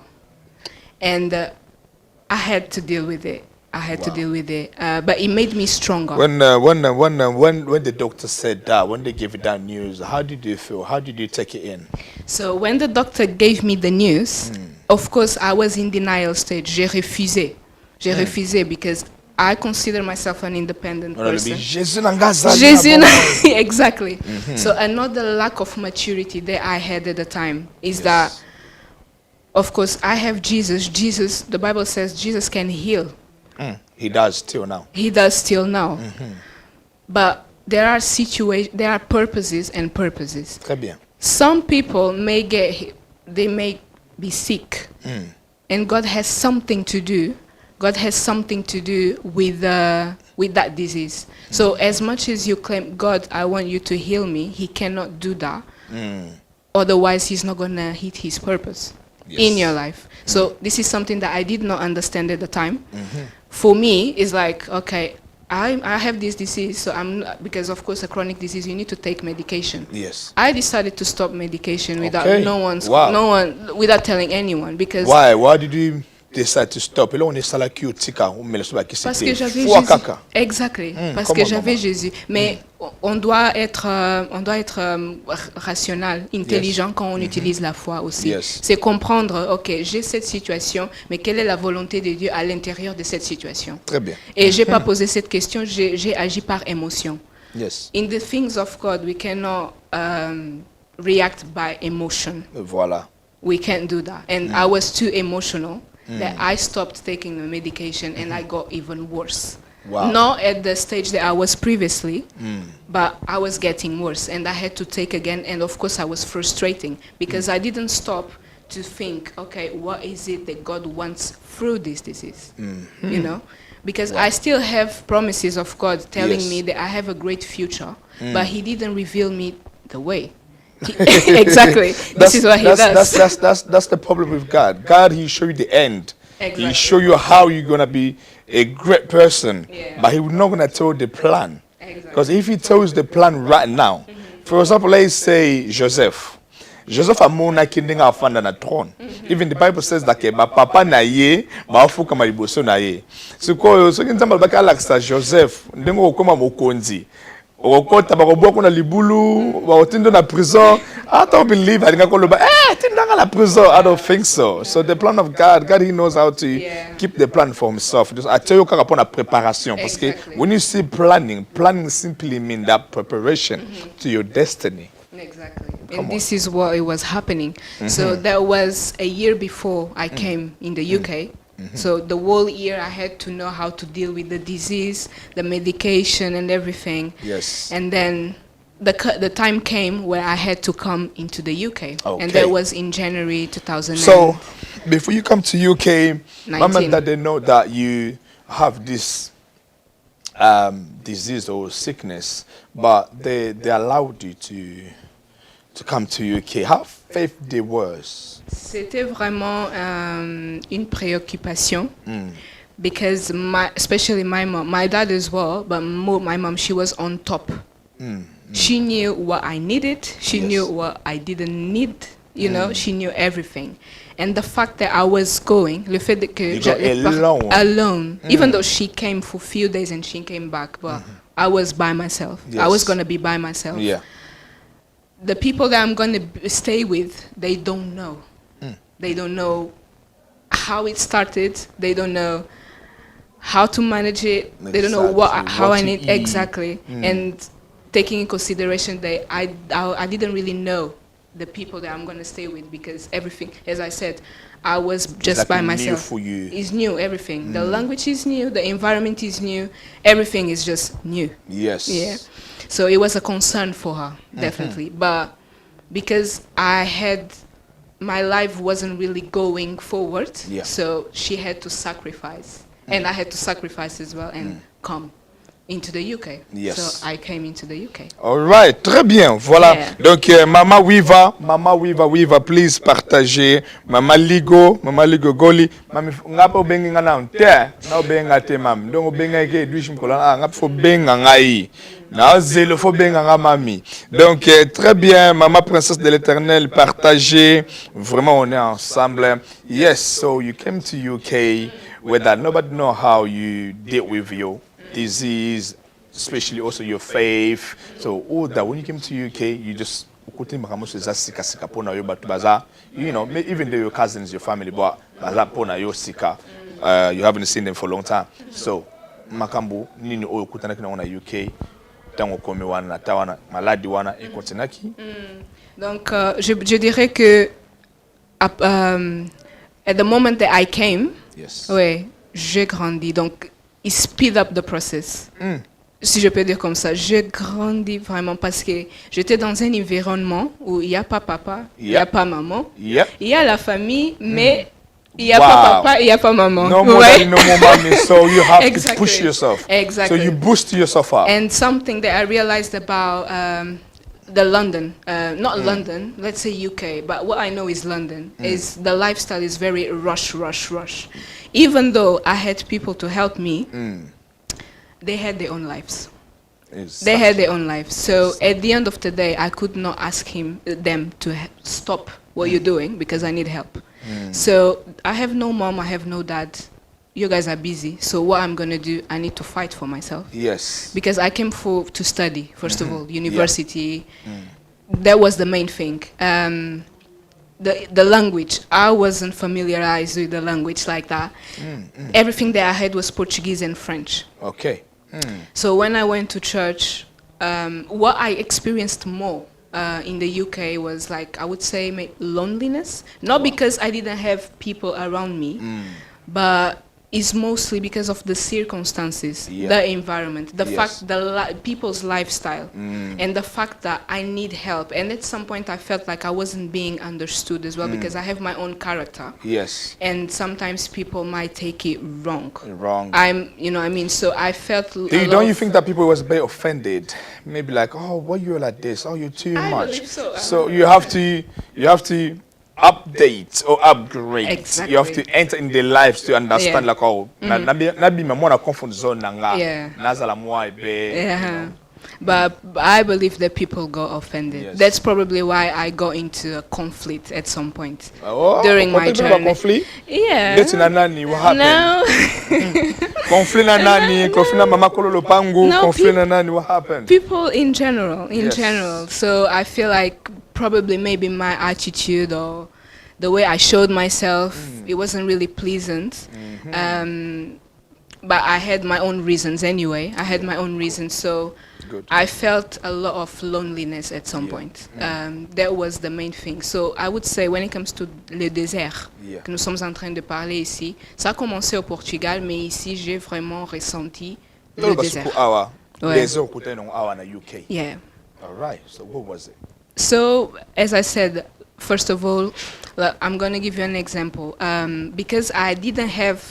And I had to deal with it. I had to deal with it. But it made me stronger. When the doctor said that, when they gave you that news, how did you feel? How did you take it in? So when the doctor gave me the news, of course, I was in denial stage. J'ai refusé. J'ai refusé because I consider myself an independent person. Exactly. So another lack of maturity that I had at the time is that, of course, I have Jesus. Jesus, the Bible says Jesus can heal. He does still now. He does still now. But there are situations, there are purposes and purposes. Très bien. Some people may be sick, and God has something to do. God has something to do with that disease. So as much as you claim, God, I want you to heal me, He cannot do that. Otherwise, He's not going to hit His purpose in your life. So this is something that I did not understand at the time. For me, it's like, okay, I have this disease, so because of course a chronic disease, you need to take medication. Yes. I decided to stop medication without without telling anyone, because. Why? Why did you decide to stop? Parce que j'avais Jésus. Exactly. Parce que j'avais Jésus. Mais on doit être rationnel, intelligent quand on utilise la foi aussi. C'est comprendre, ok, j'ai cette situation, mais quelle est la volonté de Dieu à l'intérieur de cette situation? Très bien. Et j'ai pas posé cette question, j'ai agi par émotion. Yes. In the things of God, we cannot react by emotion. Voilà. We can't do that. And I was too emotional. That I stopped taking the medication, and I got even worse. Wow. Not at the stage that I was previously, but I was getting worse, and I had to take again, and of course I was frustrating, because I didn't stop to think, okay, what is it that God wants through this disease? You know? Because I still have promises of God telling me that I have a great future, but He didn't reveal me the way. Exactly. This is what He does. That's the problem with God. God, He show you the end. Exactly. He show you how you're going to be a great person. But He not going to tell the plan. Because if He tells the plan right now, for example, let's say Joseph amona kindinga afanda na throne. Even the Bible says that ba papa na ye ba afuka maliboso na ye. So kinzamba baka laksa Joseph ndengo okoma mokonzi. Okota bakoboa kuna libulu baotindo na prison. I don't believe I tindanga la prison. I don't think so. So the plan of God, He knows how to keep the plan for Himself. I tell you upon a preparation, because when you see planning simply means that preparation to your destiny. Exactly. And this is what it was happening. So that was a year before I came in the UK. So the whole year I had to know how to deal with the disease, the medication and everything. Yes. And then the time came where I had to come into the UK. Okay. And that was in January 2000. So before you come to UK, 19. Mama, that they know that you have this disease or sickness, but they allowed you to come to UK. How faith they was? C'était vraiment une préoccupation. Because especially my mom, my dad as well, but more my mom, she was on top. She knew what I needed. She knew what I didn't need. You know, she knew everything. And the fact that I was going, le fait que alone, even though she came for a few days and she came back, but I was by myself. Yes. I was going to be by myself. Yeah. The people that I'm going to stay with, they don't know. They don't know how it started. They don't know how to manage it. They don't know how I need exactly. And taking in consideration that I didn't really know the people that I'm going to stay with, because everything, as I said, I was just like by new myself. for you. It's new, everything. The language is new, the environment is new, everything is just new. Yes. Yeah. So it was a concern for her, definitely. But because my life wasn't really going forward, so she had to sacrifice. And I had to sacrifice as well and come into the UK. Yes. So I came into the UK. All right, très bien. Voilà. Yeah. Donc Mama Wiva, please partagez. Mama Ligo Goli. Mami ngapo bengi ngana unte. Na benga te mam. Donc benga ke duish mkola ngap fo benga ngai. Na zelo fo benga nga mami. Donc très bien, Mama Princesse de l'Éternel, partagez. Vraiment on est ensemble. Yes, so you came to UK where that nobody know how you deal with your disease, especially also your faith. So all that when you came to UK, you just you know, even though your cousins, your family, but you haven't seen them for a long time. So makambu nini oyo kutana kina wana UK tango kome wana tawana maladi wana ekotinaki. Donc je dirais que at the moment that I came, ouais, j'ai grandi. Donc il speed up the process. Si je peux dire comme ça, j'ai grandi vraiment parce que j'étais dans un environnement où il n'y a pas papa, il n'y a pas maman, il y a la famille, mais il n'y a pas papa, il n'y a pas maman. No more daddy, no more mommy, so you have to push yourself. Exactly. So you boost yourself up. And something that I realized about the London, not London, let's say UK, but what I know is London, is the lifestyle is very rush. Even though I had people to help me, they had their own lives. They had their own lives. So at the end of the day, I could not ask them to stop what you're doing because I need help. So I have no mom, I have no dad. You guys are busy. So what I'm going to do, I need to fight for myself. Yes. Because I came to study, first of all, university. That was the main thing. The language, I wasn't familiarized with the language like that. Everything that I had was Portuguese and French. Okay. So when I went to church, what I experienced more in the UK was like, I would say loneliness. Not because I didn't have people around me, but it's mostly because of the circumstances, the environment, the fact, people's lifestyle, and the fact that I need help. And at some point I felt like I wasn't being understood as well because I have my own character. Yes. And sometimes people might take it wrong. You know what I mean? So I felt don't you think that people was a bit offended? Maybe like, oh, why you're like this? Oh, you're too much. I believe so. So you have to update or upgrade. Exactly. You have to enter in their lives to understand like, oh, nabi mamona comfort zone nanga. Nazala moi be. But I believe that people got offended. Yes. That's probably why I got into a conflict at some point during my journey. Conflict? Yeah. What happened? No. Conflict na nani? Conflict na mama kololo pangu? Conflict na nani? What happened? People in general, general. So I feel like probably maybe my attitude or the way I showed myself, it wasn't really pleasant. but I had my own reasons anyway. I had my own reasons, so Good. I felt a lot of loneliness at some point. That was the main thing. So I would say when it comes to le désert que nous sommes en train de parler ici, ça a commencé au Portugal, mais ici j'ai vraiment ressenti le désert. Yeah. All right. So what was it? So, as I said, first of all, I'm going to give you an example. Because I didn't have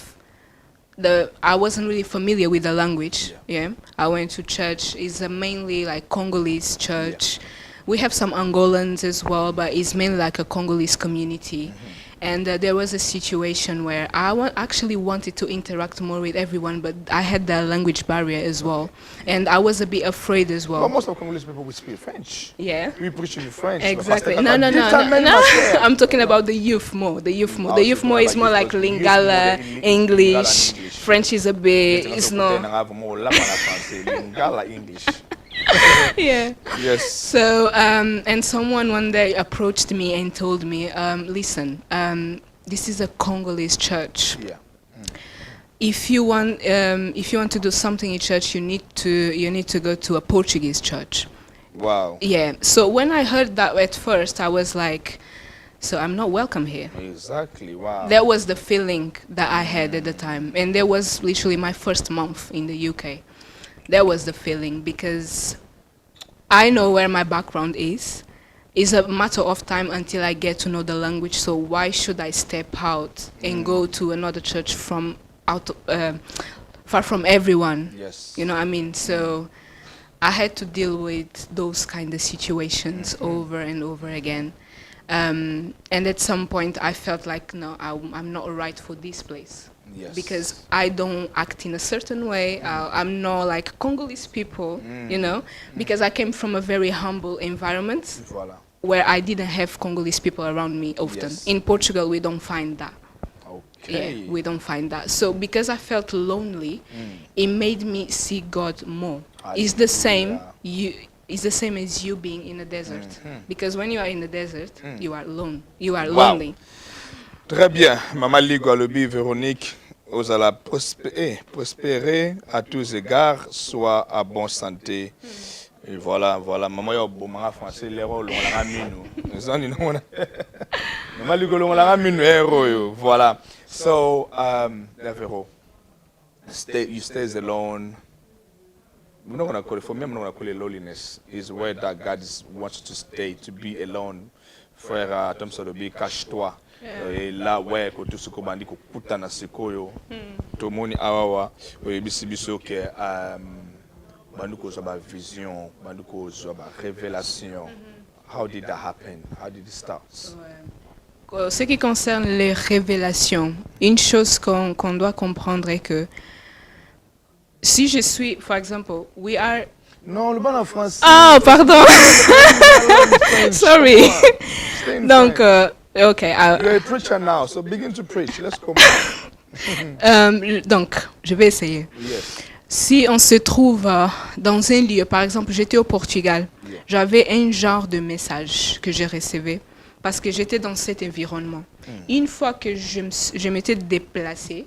I wasn't really familiar with the language. Yeah. I went to church. It's a mainly like Congolese church. We have some Angolans as well, but it's mainly like a Congolese community. And there was a situation where I actually wanted to interact more with everyone, but I had the language barrier as well. And I was a bit afraid as well. But most of Congolese people will speak French. Yeah. We preach in French. Exactly. No. I'm talking about the youth more. The youth more. The youth more is more like Lingala, English. French is a bit, it's not. Lingala English. Yeah. Yes. So, and someone one day approached me and told me, listen, this is a Congolese church. Yeah. If you want to do something in church, you need to go to a Portuguese church. Wow. Yeah. So when I heard that at first, I was like, so I'm not welcome here. Exactly. Wow. That was the feeling that I had at the time, and that was literally my first month in the UK. That was the feeling, because I know where my background is. It's a matter of time until I get to know the language, so why should I step out and go to another church far from everyone? Yes. You know what I mean? So I had to deal with those kind of situations over and over again. And at some point I felt like, no, I'm not right for this place. Yes. Because I don't act in a certain way. I'm not like Congolese people, you know, because I came from a very humble environment where I didn't have Congolese people around me often. Yes. In Portugal, we don't find that. Okay. Yeah, we don't find that. So because I felt lonely, it made me see God more. It's the same. It's the same as you being in a desert. Because when you are in the desert, you are alone. You are lonely. Très bien. Maman Ligo Alobi, Véronique, vous allez prospérer à tous égards, soit à bonne santé. Et voilà. Maman yo bon manga français l'héros l'on la ramine. Maman Ligo l'on la ramine héros. Voilà. So, Vero, you stay alone. We're not gonna call it, for me, I'm not gonna call it loneliness. Is where that God wants you to stay, to be alone. Frère, Tom Solobi, cache-toi. Et là, ouais, quand tout ce qu'on m'a dit, qu'on putain na sikoyo, tout le monde awa, biso que banduko zoba vision, banduko zoba révélation. How did that happen? How did it start? Ce qui concerne les révélations, une chose qu'on doit comprendre est que si je suis, par exemple, we are. Non, le bon en français. Ah, pardon. Sorry. Donc, okay. You're a preacher now, so begin to preach. Let's go. Donc, je vais essayer. Yes. Si on se trouve dans un lieu, par exemple, j'étais au Portugal, j'avais un genre de message que je recevais parce que j'étais dans cet environnement. Une fois que je m'étais déplacée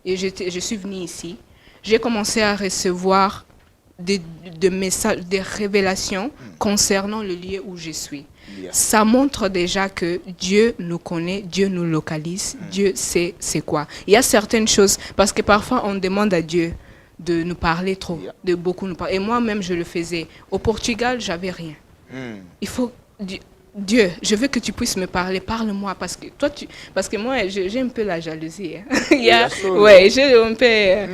et je suis venue ici, j'ai commencé à recevoir des messages, des révélations concernant le lieu où je suis. Ça montre déjà que Dieu nous connaît, Dieu nous localise, Dieu sait c'est quoi. Il y a certaines choses, parce que parfois on demande à Dieu de nous parler trop, de beaucoup nous parler. Et moi-même, je le faisais. Au Portugal, j'avais rien. Il faut... Dieu, je veux que tu puisses me parler, parle-moi, parce que moi, j'ai un peu la jalousie. Hein. Ouais, j'ai un peu...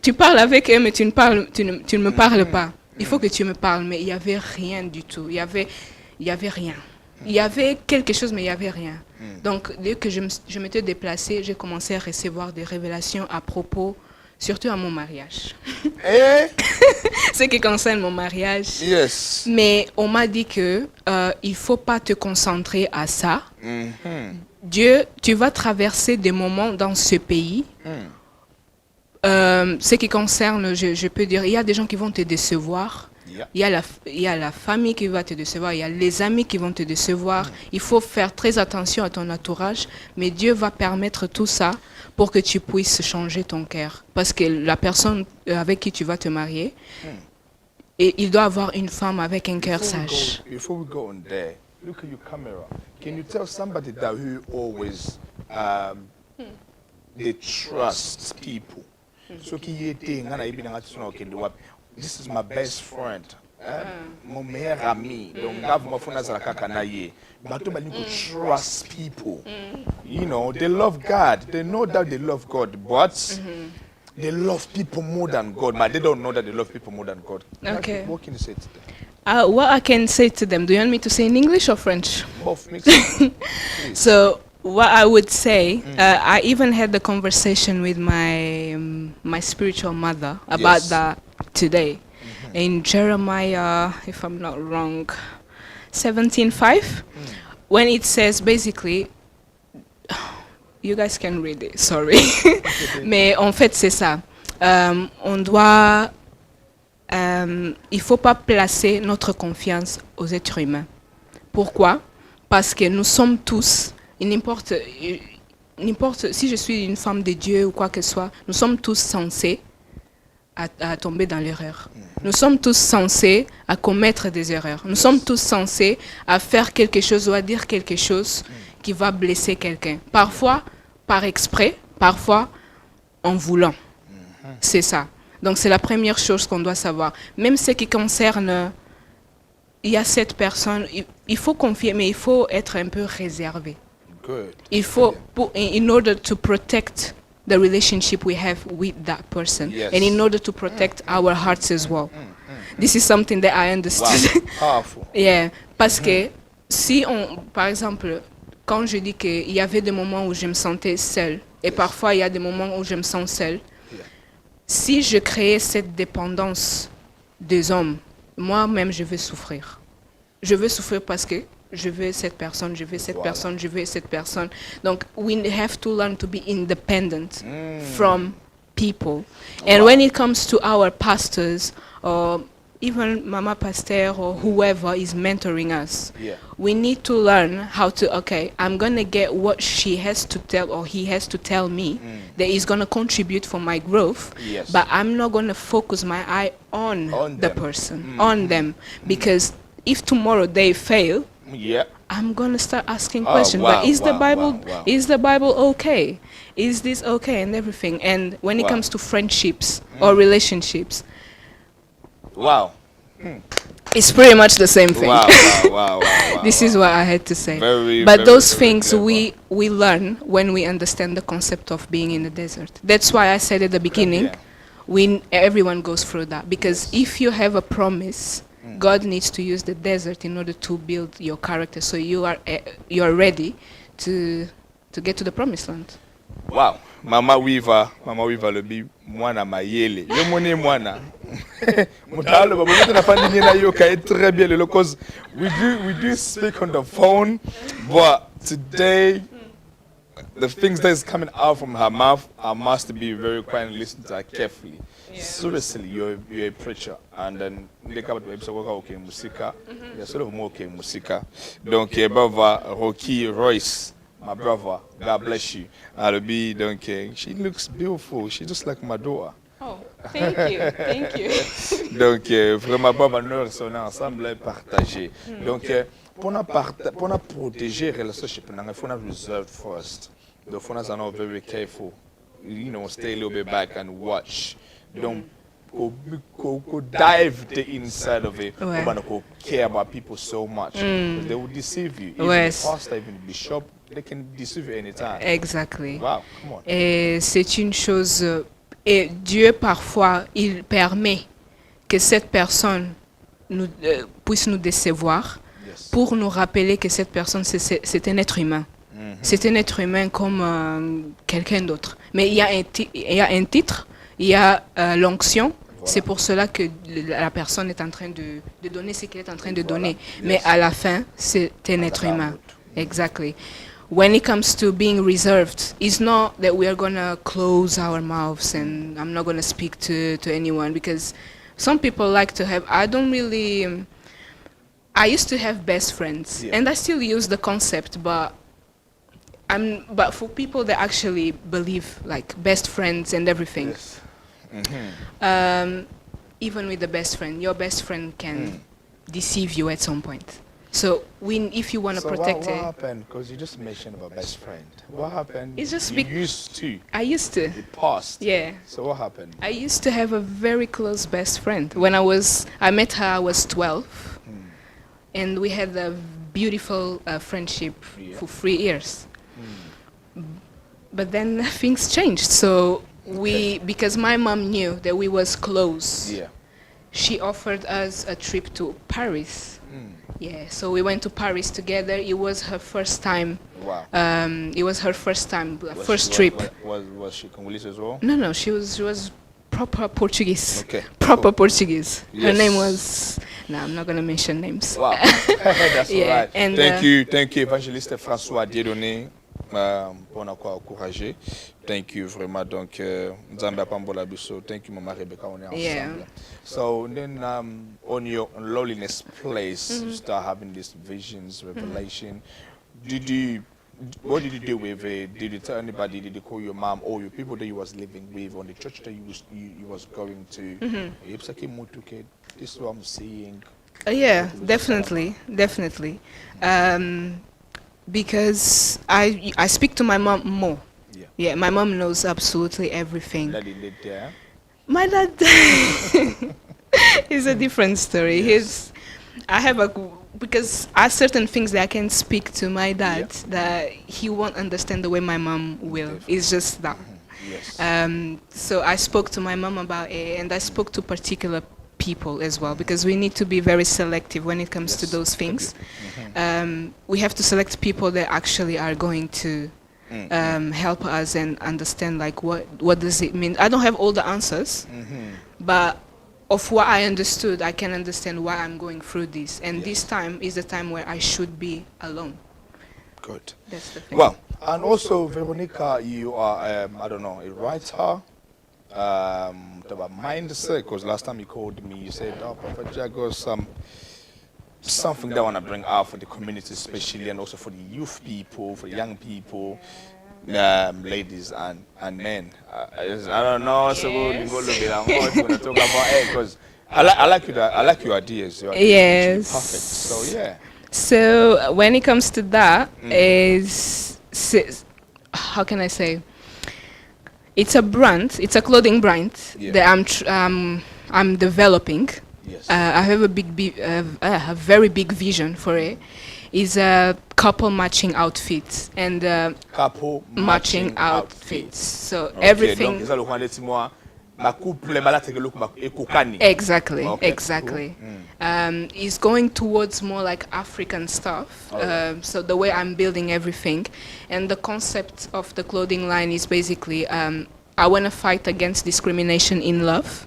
Tu parles avec eux, mais tu ne me parles pas. Il faut que tu me parles, mais il n'y avait rien du tout. Il y avait rien. Il y avait quelque chose, mais il n'y avait rien. Donc, dès que je m'étais déplacée, j'ai commencé à recevoir des révélations à propos, surtout à mon mariage. Ce qui concerne mon mariage. Yes. Mais on m'a dit que il ne faut pas te concentrer à ça. Dieu, tu vas traverser des moments dans ce pays. Ce qui concerne, je peux dire, il y a des gens qui vont te décevoir. Yeah. Il y a la famille qui va te décevoir, il y a les amis qui vont te décevoir. Il faut faire très attention à ton entourage, mais Dieu va permettre tout ça pour que tu puisses changer ton cœur. Parce que la personne avec qui tu vas te marier, et il doit avoir une femme avec un cœur sage. Before we go on there, look at your camera. Can you tell somebody that who always they trust people? So this is my best friend. Mon meilleur ami. Donc là, vous m'avez trust people. You know, they love God. They know that they love God, but they love people more than God, but they don't know that they love people more than God. Okay. What can you say to them? What I can say to them, do you want me to say in English or French? Both mix it. So what I would say, I even had the conversation with my spiritual mother about that today. In Jeremiah, if I'm not wrong, 17:5, when it says basically, you guys can read it, sorry. Mais en fait, c'est ça. On doit, il faut pas placer notre confiance aux êtres humains. Pourquoi? Parce que nous sommes tous, n'importe, si je suis une femme de Dieu ou quoi que ce soit, nous sommes tous censés à tomber dans l'erreur. Nous sommes tous censés à commettre des erreurs. Nous sommes tous censés à faire quelque chose ou à dire quelque chose qui va blesser quelqu'un. Parfois par exprès, parfois en voulant. C'est ça. Donc c'est la première chose qu'on doit savoir. Même ce qui concerne, il y a cette personne, il faut confier, mais il faut être un peu réservé. Good. Il faut, in order to protect the relationship we have with that person, Yes. and in order to protect our hearts as well. This is something that I understood. Wow. Powerful. Yeah, parce que si on, par exemple, quand je dis qu'il y avait des moments où je me sentais seule, et parfois il y a des moments où je me sens seule, si je créais cette dépendance des hommes, moi-même je vais souffrir. Je veux souffrir parce que je veux cette personne, je veux cette personne, je veux cette personne. Donc, we have to learn to be independent from people. And when it comes to our pastors, or even Mama Pastor or whoever is mentoring us, we need to learn how to, okay, I'm going to get what she has to tell or he has to tell me that is going to contribute for my growth, but I'm not going to focus my eye on the them. person, on them, because if tomorrow they fail, I'm gonna start asking questions. But is the Bible okay? Is this okay and everything? And when it comes to friendships or relationships, it's pretty much the same thing. This is what I had to say. But those things we learn when we understand the concept of being in the desert. That's why I said at the beginning, everyone goes through that. Because if you have a promise, God needs to use the desert in order to build your character, so you are ready to get to the promised land. Wow. Mama Weaver le bi mwana mayele. Yo moni mwana. Mutalo ba mwana nafandi nyena yo kai très bien le cause we do speak on the phone, but today the things that is coming out from her mouth, I must be very quiet and listen to her carefully. Seriously, you're a preacher, and then they come to episode okay musika. You're sort of more okay musika. Donc brother Rocky Royce, my brother, God bless you. I'll be she looks beautiful. She's just like my daughter. Oh, thank you, thank you. Donc vraiment brother nous sommes ensemble et partager. Donc pour protéger relationship, il faut reserve first. The phones are not very careful. You know, stay a little bit back and watch. Don't go dive the inside of it. Don't care about people so much. They will deceive you. Even the pastor, even the bishop, they can deceive you anytime. Exactly. Wow, come on. Et c'est une chose. Et Dieu parfois il permet que cette personne puisse nous décevoir pour nous rappeler que cette personne c'est un être humain. C'est un être humain comme quelqu'un d'autre. Mais il y a un titre, il y a l'onction. C'est pour cela que la personne est en train de donner ce qu'elle est en train de donner. Mais à la fin, c'est un être humain. Exactly. When it comes to being reserved, it's not that we are going to close our mouths and I'm not going to speak to anyone, because some people like to have, I don't really, I used to have best friends, and I still use the concept, but for people that actually believe like best friends and everything, Yes. even with the best friend, your best friend can deceive you at some point. So if you want to protect what it, happened? Because you just mentioned about best friend. What happened? It's just you used to. I used to. It passed. Yeah. So what happened? I used to have a very close best friend. When I met her, I was 12, and we had a beautiful friendship for 3 years. But then things changed. So because my mom knew that we was close, she offered us a trip to Paris. Yeah, so we went to Paris together. It was her first time. Wow. It was her first time, first trip. Was she Congolese as well? No, she was proper Portuguese. Okay. Proper Portuguese. Her Yes. name was. No, I'm not gonna mention names. Wow. That's Yeah, all right. and, Thank you, Évangéliste François Dieudonné, pour nous encourager. Thank you vraiment. Donc, Nzambe apambola biso. Thank you, Mama Rebecca. On est ensemble. Yeah. So then, on your loneliness place, you start having these visions, revelation. What did you do with it? Did you tell anybody? Did you call your mom or your people that you was living with on the church that you was going to? This is what I'm seeing. Yeah, definitely. Because I speak to my mom more. Yeah, my mom knows absolutely everything. Daddy lived there. My dad is a different story. Yes. Because I have certain things that I can speak to my dad that he won't understand the way my mom will. It's just that. Yes. So I spoke to my mom about it, and I spoke to particular people as well, because we need to be very selective when it comes to those things. We have to select people that actually are going to help us and understand like what does it mean. I don't have all the answers, but of what I understood, I can understand why I'm going through this. And this time is the time where I should be alone. Good. That's the thing. Well, and also, Veronica, you are, I don't know, a writer, about mindset, because last time you called me, you said, oh, Prophet Jago, something that I want to bring out for the community especially, and also for the youth people, for the young people, ladies and men. I don't know, so we'll go a little bit more to talk about it, because I like your ideas. Your ideas are Yes. perfect. So yeah. So when it comes to that, how can I say? It's a brand. It's a clothing brand that I'm developing. Yes. I have a very big vision for it. It's a couple matching outfits and Couple matching outfits. So Okay, everything. donc, ça, le roi des Timois, ma couple, ma la teke look, ma ekokani. Exactly, Okay, exactly. It's going towards more like African stuff. So the way I'm building everything, and the concept of the clothing line is basically I want to fight against discrimination in love.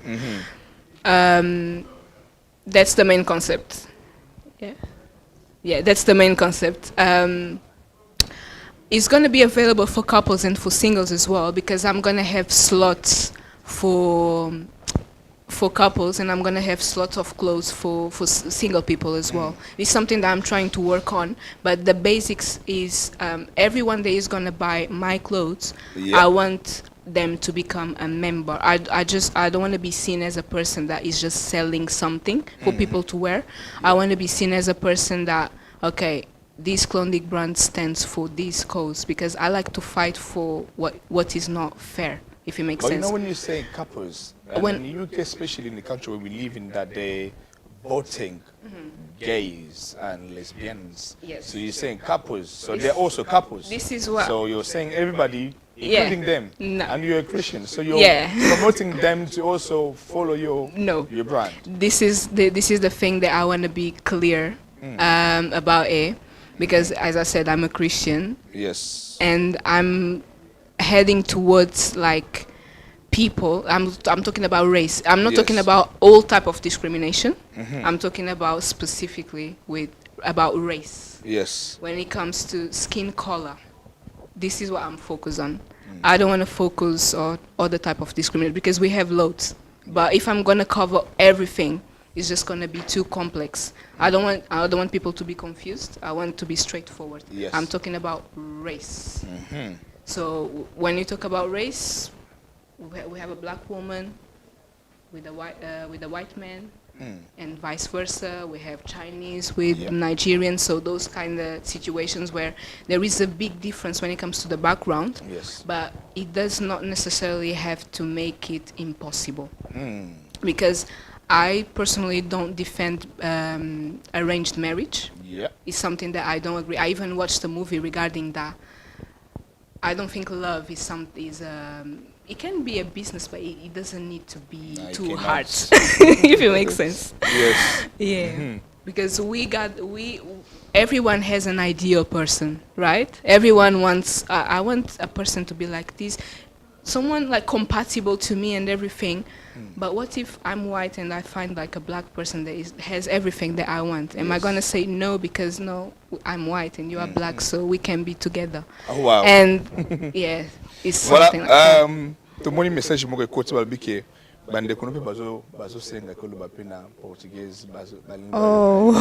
That's the main concept. Yeah, that's the main concept. It's going to be available for couples and for singles as well, because I'm going to have slots for couples, and I'm going to have slots of clothes for single people as well. It's something that I'm trying to work on, but the basics is everyone that is going to buy my clothes, I want them to become a member. I don't want to be seen as a person that is just selling something for people to wear. I want to be seen as a person that, okay, this clothing brand stands for this cause, because I like to fight for what is not fair, if it makes sense. You know, when you say couples, in the UK, especially in the country where we live in, that they voting gays and lesbians. Yes. So you're saying couples. So they're also couples. This is what. So you're saying everybody, including them. No. And you're a Christian. So you're promoting them to also follow your brand. This is the thing that I want to be clear about it, because as I said, I'm a Christian. Yes. And I'm heading towards like people. I'm talking about race. I'm not talking about all type of discrimination. I'm talking about specifically about race. Yes. When it comes to skin color, this is what I'm focused on. I don't want to focus on other type of discrimination, because we have loads. But if I'm gonna cover everything, it's just gonna be too complex. I don't want people to be confused. I want to be straightforward. Yes. I'm talking about race. So when you talk about race, we have a black woman with a white man, and vice versa. We have Chinese with Nigerians. So those kind of situations where there is a big difference when it comes to the background. Yes. But it does not necessarily have to make it impossible. Because I personally don't defend arranged marriage. Yeah. It's something that I don't agree. I even watched a movie regarding that. I don't think love is it can be a business, but it doesn't need to be too hard. If it makes sense. Yes. Yeah. Because everyone has an ideal person, right? Everyone wants, I want a person to be like this, someone like compatible to me and everything. But what if I'm white and I find like a black person that has everything that I want? Am I gonna say no because no, I'm white and you are black, so we can be together? Oh, wow. And yeah, it's something like that. To moni message mo ko tsa balbike bande kono pe bazo senga ko lo bapena portuguese bazo balingwa. Oh.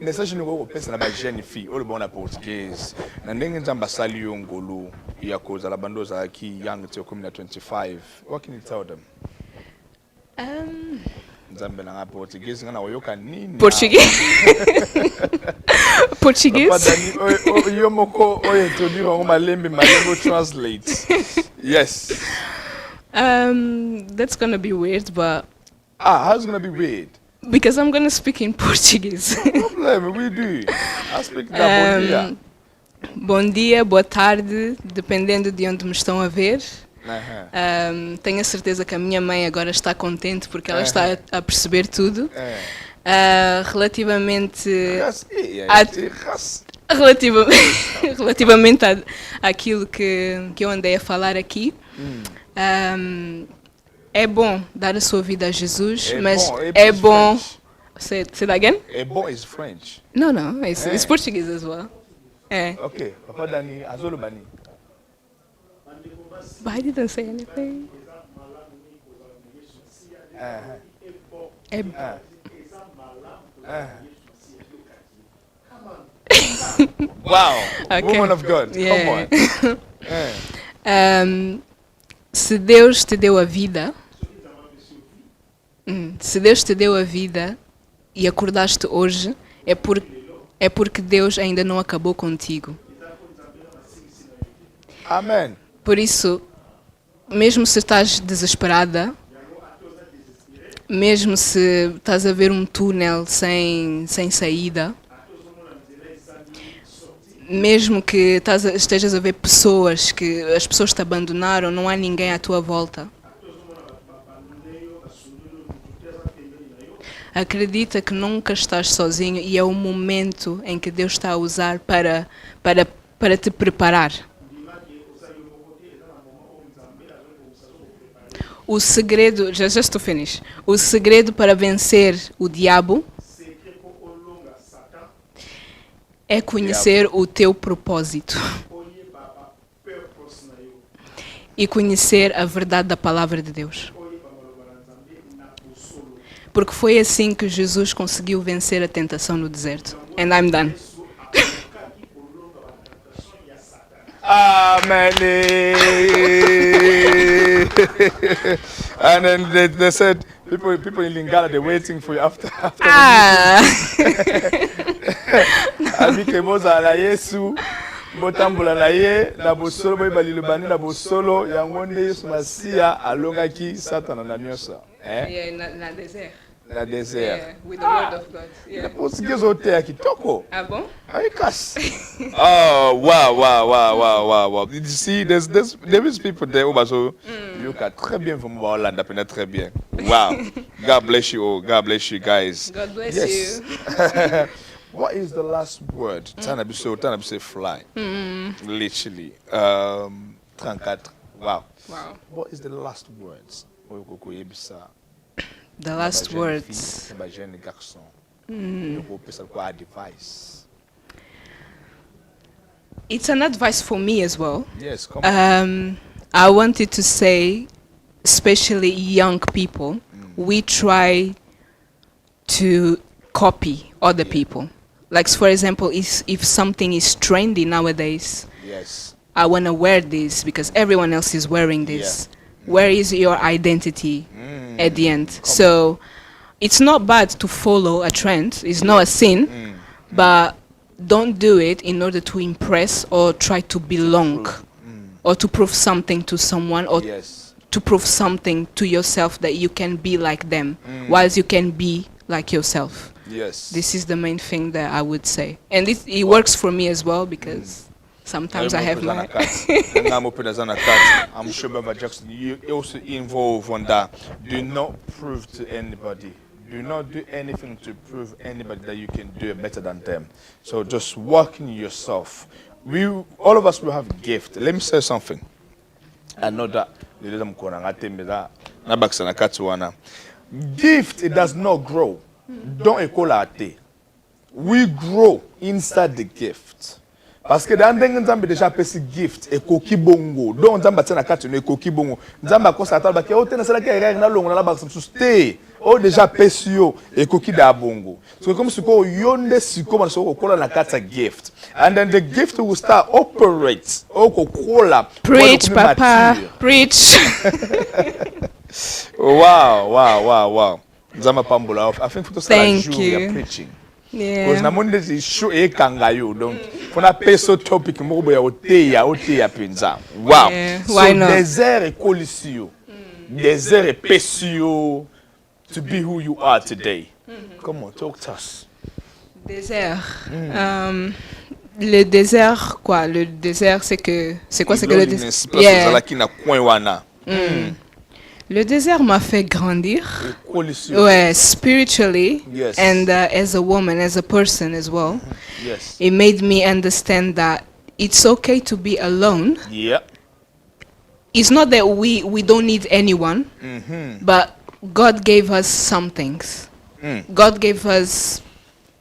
Message no go pesa na ba jeune fille o le bona portuguese na ndenge nzamba sali yo ngolu ya koza la bando za ki young to come na 25. What can you tell them? Nzambe na portuguese ngana oyoka nini? Portuguese. Portuguese. Padani yo moko o introduire ngo malembe translate. Yes. That's gonna be weird, but how's it gonna be weird? Because I'm gonna speak in Portuguese. No problem, we do. I speak that bom dia. Bom dia, boa tarde, dependendo de onde me estão a ver. Tenho a certeza que a minha mãe agora está contente porque ela está a perceber tudo. Relativamente àquilo que eu andei a falar aqui, é bom dar a sua vida a Jesus, mas é bom. Say that again? É bom is French. No, it's Portuguese as well. Okay, Papa Dani, Azolo Bani. But I didn't say anything. Wow, Okay. Woman of God, Yeah. come on. Se Deus te deu a vida, se Deus te deu a vida e acordaste hoje, é porque Deus ainda não acabou contigo. Amen. Por isso, mesmo se estás desesperada, mesmo se estás a ver um túnel sem saída, mesmo que estejas a ver pessoas, que as pessoas te abandonaram, não há ninguém à tua volta. Acredita que nunca estás sozinho e é o momento em que Deus está a usar para te preparar. O segredo, just to finish, o segredo para vencer o diabo é conhecer o teu propósito e conhecer a verdade da palavra de Deus. Porque foi assim que Jesus conseguiu vencer a tentação no deserto. And I'm done. Amen. And then they said, people in Lingala, they're waiting for you after Abike moza la Yesu, botambula na ye, na bosolo boy balilubani na bosolo, yangonde Yesu Masia alongaki Satan na nyosa. Yeah, na desert. Na desert. Yeah, with the word of God. Yeah. Portuguese hote ya kitoko. Ah bon? Aikas. Oh, wow. You see, there is people there who also look at très bien from Holland, appelle très bien. Wow. God bless you all. God bless you guys. God bless Yes. you. What is the last word? Tana say fly. Literally. 34. Wow. What is the last words? The last words. It's an advice for me as well. Yes, come on. I wanted to say, especially young people, we try to copy other people. Like, for example, if something is trendy nowadays, Yes. I want to wear this because everyone else is wearing this. Where is your identity at the end? So it's not bad to follow a trend. It's not a sin, but don't do it in order to impress or try to belong or to prove something to someone or to prove something to yourself that you can be like them, whilst you can be like yourself. Yes. This is the main thing that I would say. And it works for me as well because sometimes I have my... I'm sure Baba Jackson, you also involved on that. Do not prove to anybody. Do not do anything to prove anybody that you can do it better than them. So just work in yourself. All of us will have a gift. Let me say something. I know that. Gift, it does not grow. Don't equalate. We grow inside the gift. Parce que dans dengue nzambe déjà pesi gift e koki bongo. Donc nzamba tena kati no e koki bongo. Nzamba ko sa talba ke o tena sala ke reg na longo na ba stay. O déjà pesi yo e koki da bongo. So comme si ko yonde si ko so ko kola na kata gift. And then the gift will start operate. O ko kola. Preach papa, preach. Wow. Nzamba pambola. I think for Thank you. You're preaching. Yeah. Because na monde is show e kangayo donc for na peso topic mo boya oteya penza. Wow. Yeah, why so not? Désert e colisio. Désert e pesio to be who you are today. Come on, talk to us. Désert. Le désert quoi? Le désert c'est quoi c'est que le désert? Le désert m'a fait grandir. Ouais, spiritually and as a woman, as a person as well. Yes. It made me understand that it's okay to be alone. Yeah. It's not that we don't need anyone, but God gave us some things. God gave us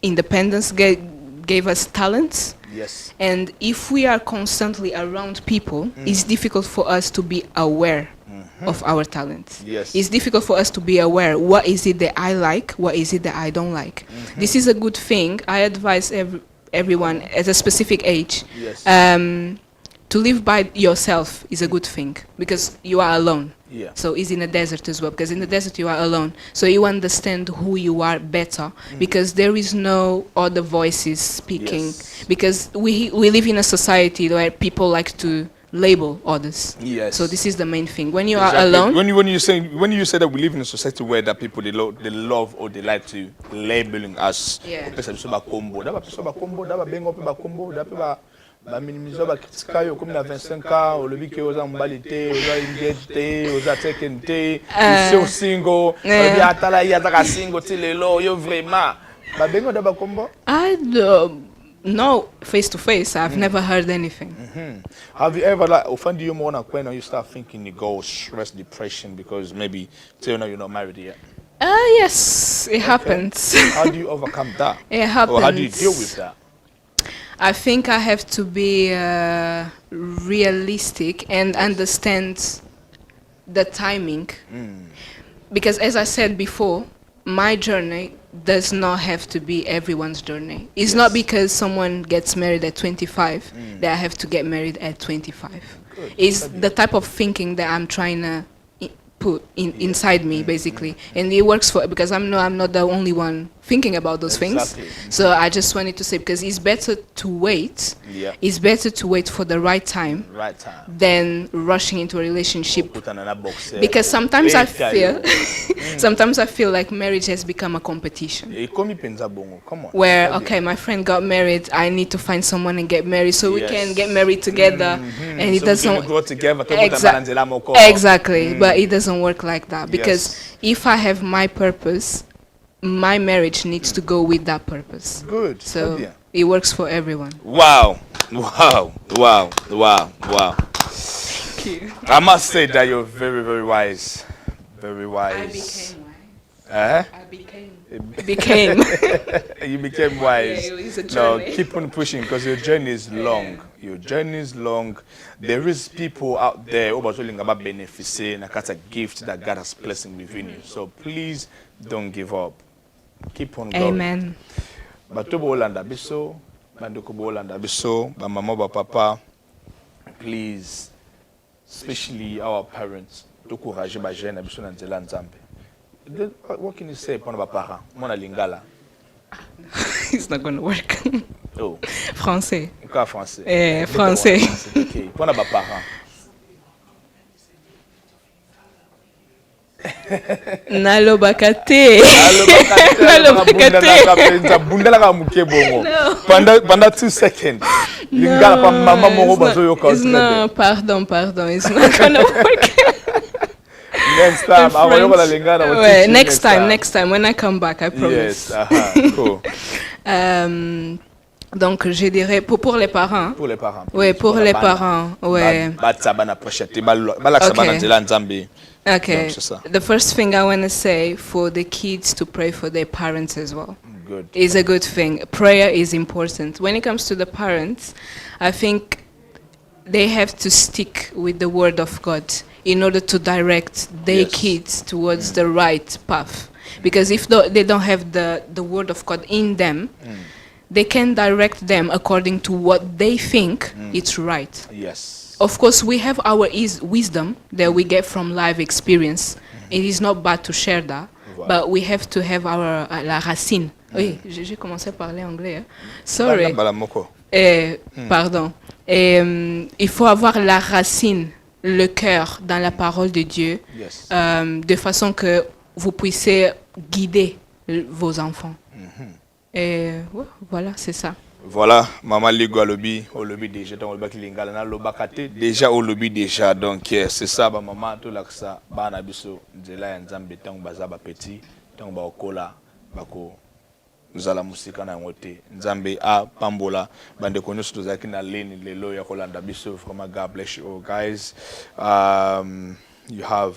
independence, gave us talents. Yes. And if we are constantly around people, it's difficult for us to be aware of our talents. Yes. It's difficult for us to be aware what is it that I like, what is it that I don't like. This is a good thing. I advise everyone at a specific age to live by yourself is a good thing because you are alone. Yeah. So it's in a desert as well because in the desert you are alone. So you understand who you are better because there is no other voices speaking because we live in a society where people like to label others. Yes. So this is the main thing. When you are alone. When you say that we live in a society where that people they love or they like to labeling us. Yeah. Ba minimiser ba critiquer yo comme na 25 ans au lebi ke oza mbalité oza engaged oza taken so single bi atala ya taka single tilelo yo vraiment ba bengo da ba kombo. I no, face to face I've never heard anything. Have you ever like offend you more when you start thinking you go stress, depression because maybe till now you're not married yet? Yes, it happens. How do you overcome that? It happens. Or how do you deal with that? I think I have to be realistic and understand the timing. Because as I said before, my journey does not have to be everyone's journey. It's not because someone gets married at 25 that I have to get married at 25. It's the type of thinking that I'm trying to put inside me basically, and it works because I'm not the only one thinking about those things. So I just wanted to say because it's better to wait. It's better to wait for the right time than rushing into a relationship. Because sometimes I feel like marriage has become a competition. Where okay, my friend got married, I need to find someone and get married so we can get married together, and it so doesn't go together. Exactly, but it doesn't work like that because if I have my purpose, my marriage needs to go with that purpose. Good. So it works for everyone. Wow. Thank you. I must say that you're very, very wise. Very wise. I became wise. I became. You became wise. Yeah, it's a No, journey. keep on pushing because your journey is long. Your journey is long. There is people out there who are telling about benefits and a gift that God has placed within you. So please don't give up. Keep on going. Amen. Batobo Olanda biso, bandoko Olanda biso, ba mama ba papa, please, especially our parents, to courage ba jeune biso na nzela nzambe. What can you say pour nos parents? Mona lingala. It's not going to work. Oh. Français. Quoi français? Français. OK. Pour nos parents. Nalobakate. Pendant 2 seconds. Lingala pa mama moko bazo yo ka. No, pardon. It's not going to work. Next time, next time, when I come back, I promise. Yes, cool. Donc, je dirais pour les parents. Pour les parents. Oui, pour les parents. Ouais. Okay. The first thing I want to say for the kids to pray for their parents as well. Good. Is a good thing. Prayer is important. When it comes to the parents, I think they have to stick with the word of God in order to direct their kids towards the right path. Because if they don't have the word of God in them, they can direct them according to what they think it's right. Yes. Of course, we have our wisdom that we get from life experience. It is not bad to share that, but we have to have our la racine. Oui, j'ai commencé à parler anglais. Hein? Sorry. Pardon. Il faut avoir la racine, le cœur dans la parole de Dieu, de façon que vous puissiez guider vos enfants. Et voilà, c'est ça. Voilà, maman Ligo au lobby déjà, donc le lingala na lobakate déjà au lobby déjà, donc c'est ça, ba maman tout là que ça, ba na biso nzela ya nzambe tant baza ba petit, tant ba okola bako nzala musika na ngote nzambe a pambola bande konyo surtout zaki na leni lelo ya kolanda biso. Vraiment God bless you all guys. You have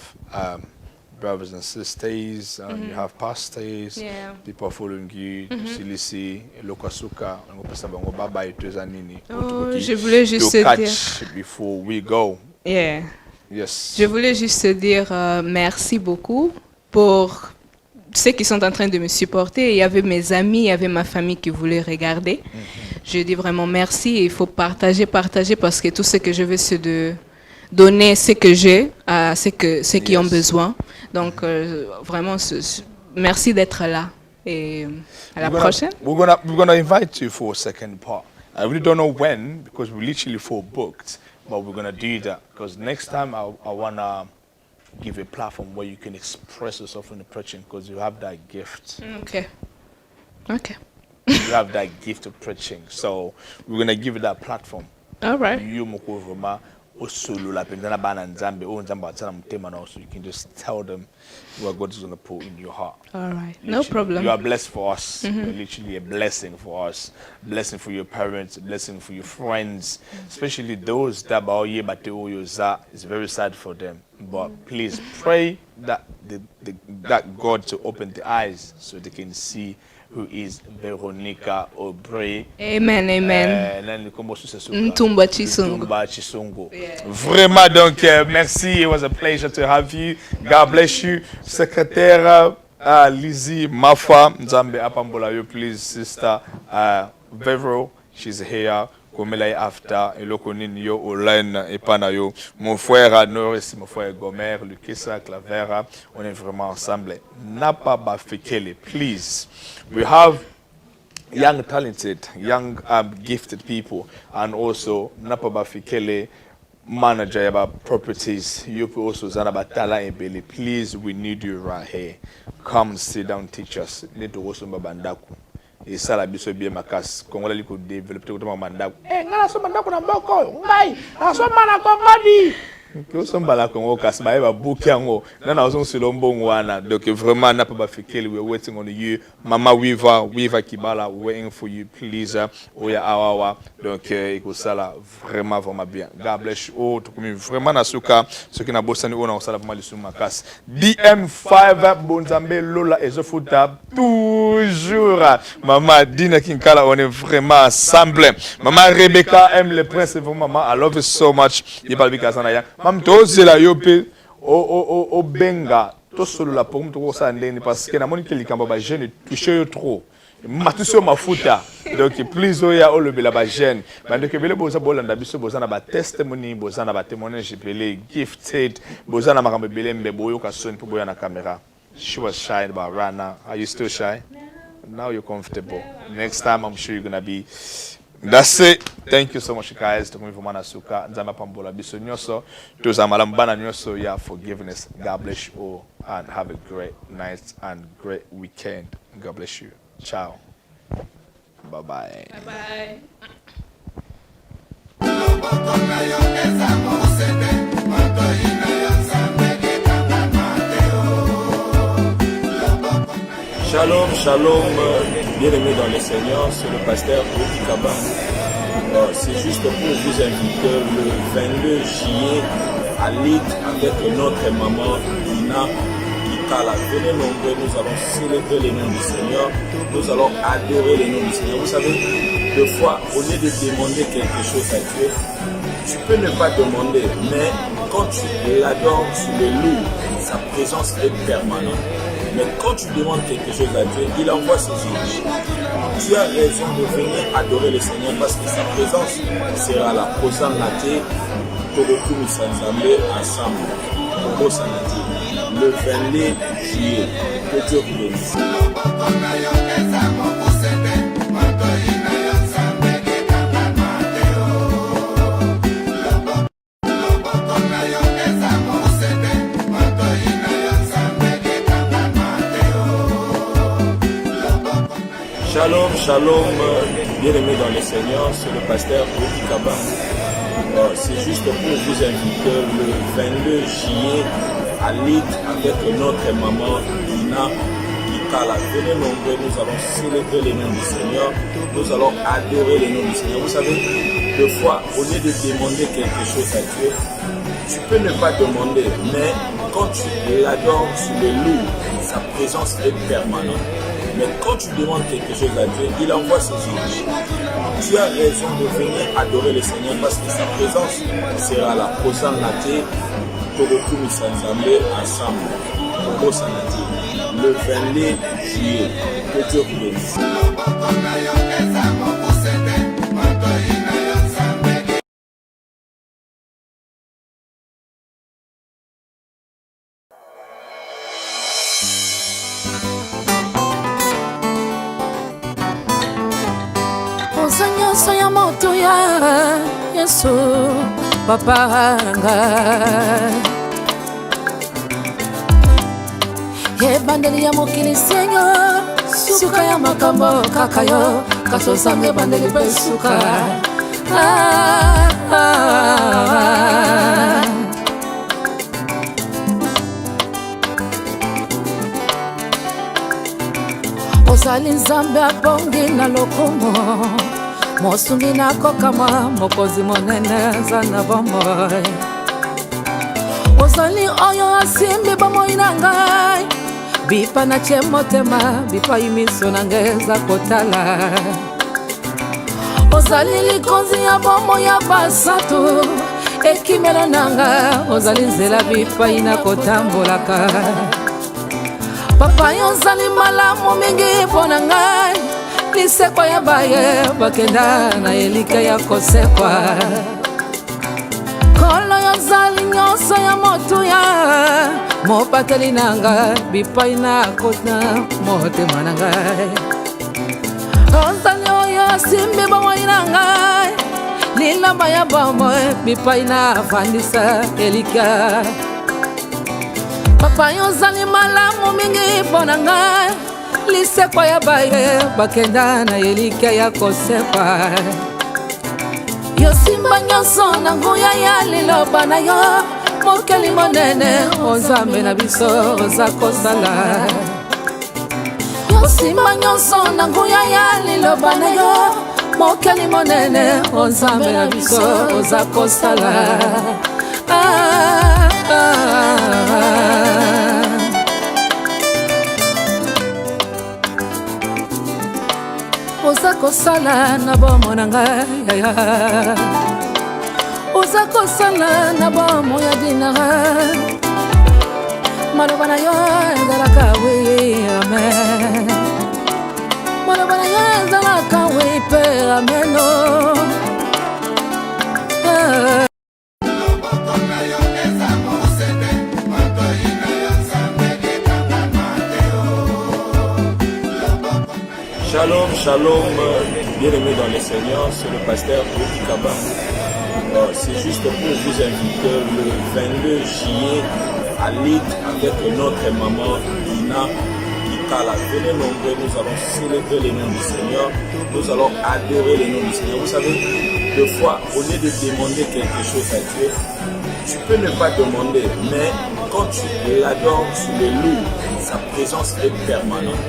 brothers and sisters, you have pastors, people following you, Silisi, Lokasuka, Baba et Tezanini. Je voulais juste te dire before we go. Yeah. Yes. Je voulais juste te dire merci beaucoup pour ceux qui sont en train de me supporter. Il y avait mes amis, il y avait ma famille qui voulaient regarder. Je dis vraiment merci. Il faut partager parce que tout ce que je veux c'est de donner ce que j'ai à ceux qui ont besoin. Donc, vraiment, merci d'être là. Et à la prochaine. We're gonna invite you for a second part. I really don't know when, because we literally full booked, but we're gonna do that. Because next time I wanna give a platform where you can express yourself in the preaching, because you have that gift. Okay. You have that gift of preaching. So we're gonna give you that platform. All right. So you can just tell them what God is going to put in your heart. All right, no problem. You are blessed for us. You're literally a blessing for us. Blessing for your parents, a blessing for your friends, especially those that it's very sad for them. But please pray that that God to open the eyes so they can see who is Veronica Aubrey. Amen. Ntumba Chisungu. Yeah. Vraiment, donc, merci. It was a pleasure to have you. God bless you. Secrétaire Lizzie Mafa, Nzambe Apambola, you please, sister Vero, she's here. Komela after Elokonini yo online epana yo. Mon frère Norris, mon frère Gomer, Lukisa, Clavera, on est vraiment ensemble. Napa Bafekele, please. We have young talented, young gifted people, and also Napa Bafekele manager about properties. You also Zana Batala Ebele. Please, we need you right here. Come sit down, teach us. Need to also Babandaku. Isala biso bien makas kongola liko develop to mandaku ngala so mandaku na mboko ngai aso mana kongodi que sommes là Congo kasma ba bukiango na na ozon silombo ngwana donc vraiment na pas fikeli we waiting on you mama Weaver Kibala waiting for you please oya awawa donc ikosala vraiment bien God bless you all to come vraiment na suka ce qui na bosani ona osala vraiment lisuma makas DM5 bonzambe lola ezofuta toujours maman Dina Kinkala on est vraiment ensemble maman Rebecca aime le prince vraiment maman I love you so much Mam toze la yope o benga to solo la pour to ça ndeni parce que na moni kelikamba ba jeune touché trop matuso mafuta donc please oya o le bela ba jeune bande ke bele boza bolanda biso boza na ba testimony boza na ba témoignage belé gifted boza na makambe belé mbebo yo ka son pour boya na caméra. She was shy about right now. Are you still shy? Now you're comfortable. Next time I'm sure you're gonna be. That's it. Thank you so much, guys. To me for Manasuka, Nzama Pambola Biso Nyoso, to Zamalambana Nyoso, yeah, for giving us. God bless you all and have a great night and great weekend. God bless you. Ciao. Bye bye. Bye Shalom, shalom, bien-aimés dans le Seigneur, c'est le pasteur Kaba. C'est juste pour vous inviter le 22 juillet à l'île avec notre maman Dina Kitala. Venez nombreux, nous allons célébrer les noms du Seigneur, nous allons adorer les noms du Seigneur. Vous savez, des fois, au lieu de demander quelque chose à Dieu, tu peux ne pas demander, mais quand tu l'adores, tu le loues, sa présence est permanente. Mais quand tu demandes quelque chose à Dieu, il envoie ses anges. Tu as raison de venir adorer le Seigneur parce que sa présence sera là. Osanate, Torokoumi Sanzambe, ensemble. Osanate, le 22 juillet. Que Dieu vous bénisse. Shalom, shalom, bien-aimés dans le Seigneur, c'est le pasteur Kaba. C'est juste pour vous inviter le 22 juillet à l'île avec notre maman Dina Kitala. Venez nombreux, nous allons célébrer les noms du Seigneur, nous allons adorer les noms du Seigneur. Vous savez, des fois, au lieu de demander quelque chose à Dieu, tu peux ne pas demander, mais quand tu l'adores, tu le loues, sa présence est permanente. Mais quand tu demandes quelque chose à Dieu, il envoie ses anges. Tu as raison de venir adorer le Seigneur parce que sa présence sera là. Osanate, Torokoumi Sanzambe, ensemble. Osanate, le 22 juillet. Que Dieu vous bénisse. Soya moto ya Yesu papanga Ebandeli ya mokili Seigneur suka ya makambo kakayo kasosange bandeli pe suka Osali Nzambe abongi na lokomo Mosungi na kokama mokozi monene zana bomoy Ozali oyo asimbi bomoy na ngai Bipa na chemotema bipa imiso na ngeza kotala Ozali likonzi ya bomoy ya basatu Ekimelo nanga ozali nzela bipa ina kotambolaka Papa yozali malamu mingi pona ngai Lisekwa ya baye bakenda na elike ya kosekwa Kolo yozali nyoso ya motu ya Mopateli nanga bipai na kotna motema na ngai Ozali oyo simbi bomoy na ngai Lilamba ya bomoy bipai na vandisa elika Papa yozali malamu mingi pona ngai Lisekwa ya baye bakenda na elike ya kosekwa Yosimba nyoso na nguya ya liloba na yo mokeli monene ozambe na biso oza kosala yosimba nyonso na nguya ya liloba na yo mokeli monene ozambe na biso oza kosala oza kosala na bomo na ngai oza kosala na bomo ya dinara maloba na yo ezalaka wi amen maloba na yo ezalaka wi mpe ameno Shalom, shalom, bien-aimés dans le Seigneur, c'est le pasteur VERONICA. C'est juste pour vous inviter le 22 juillet à l'île avec notre maman Ina Kitala. Venez nombreux, nous allons célébrer le nom du Seigneur, nous allons adorer le nom du Seigneur. Vous savez, des fois, au lieu de demander quelque chose à Dieu, tu peux ne pas demander, mais quand tu l'adores, tu le loues, sa présence est permanente.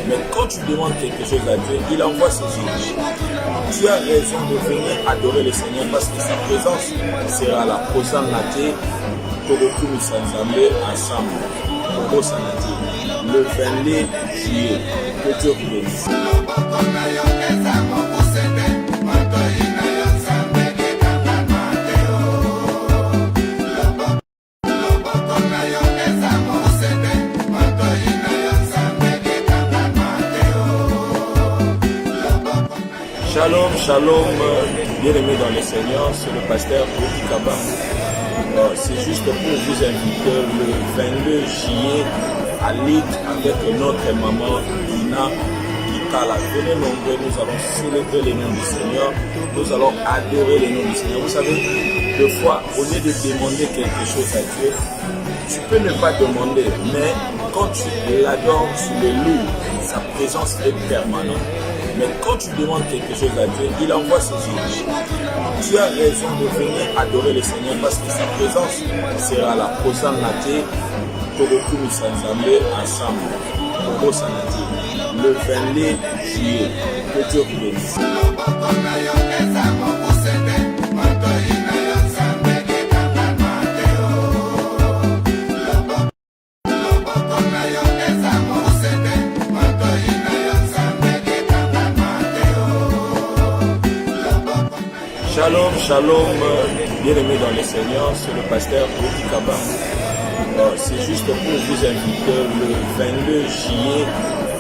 Mais quand tu demandes quelque chose à Dieu, il envoie ses anges. Tu as raison de venir adorer le Seigneur parce que sa présence sera là. Hosanna-te, Togotoumi Sanzambe ensemble. Hosanna-te, le 22 juillet. Que Dieu vous bénisse. Shalom, shalom, bien-aimés dans le Seigneur, c'est le pasteur VERONICA. C'est juste pour vous inviter le 22 juillet à l'île avec notre maman Ina Kitala. Venez nombreux, nous allons célébrer le nom du Seigneur, nous allons adorer le nom du Seigneur. Vous savez, des fois, au lieu de demander quelque chose à Dieu, tu peux ne pas demander, mais quand tu l'adores, tu le loues, sa présence est permanente. Mais quand tu demandes quelque chose à Dieu, il envoie ses anges. Tu as raison de venir adorer le Seigneur parce que sa présence sera là. Hosanna-te, Togotoumi Sanzambe ensemble. Hosanna-te, le 22 juillet. Que Dieu vous bénisse. Shalom, shalom, bien-aimés dans le Seigneur, c'est le pasteur VERONICA. C'est juste pour vous inviter le 22 juillet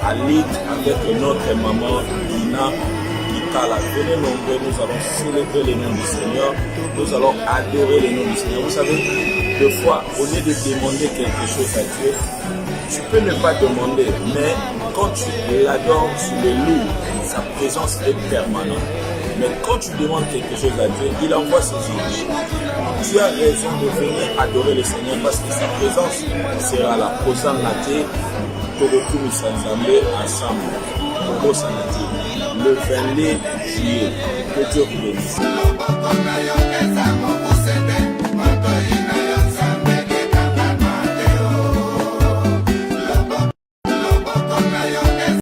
à l'île avec notre maman Ina Kitala. Venez nombreux, nous allons célébrer le nom du Seigneur, nous allons adorer le nom du Seigneur. Vous savez, des fois, au lieu de demander quelque chose à Dieu, tu peux ne pas demander, mais quand tu l'adores, tu le loues, sa présence est permanente. Mais quand tu demandes quelque chose à Dieu, il envoie ses anges. Tu as raison de venir adorer le Seigneur parce que sa présence sera là. Hosanna-te, Togotoumi Sanzambe ensemble. Hosanna-te, le 22 juillet. Que Dieu vous bénisse.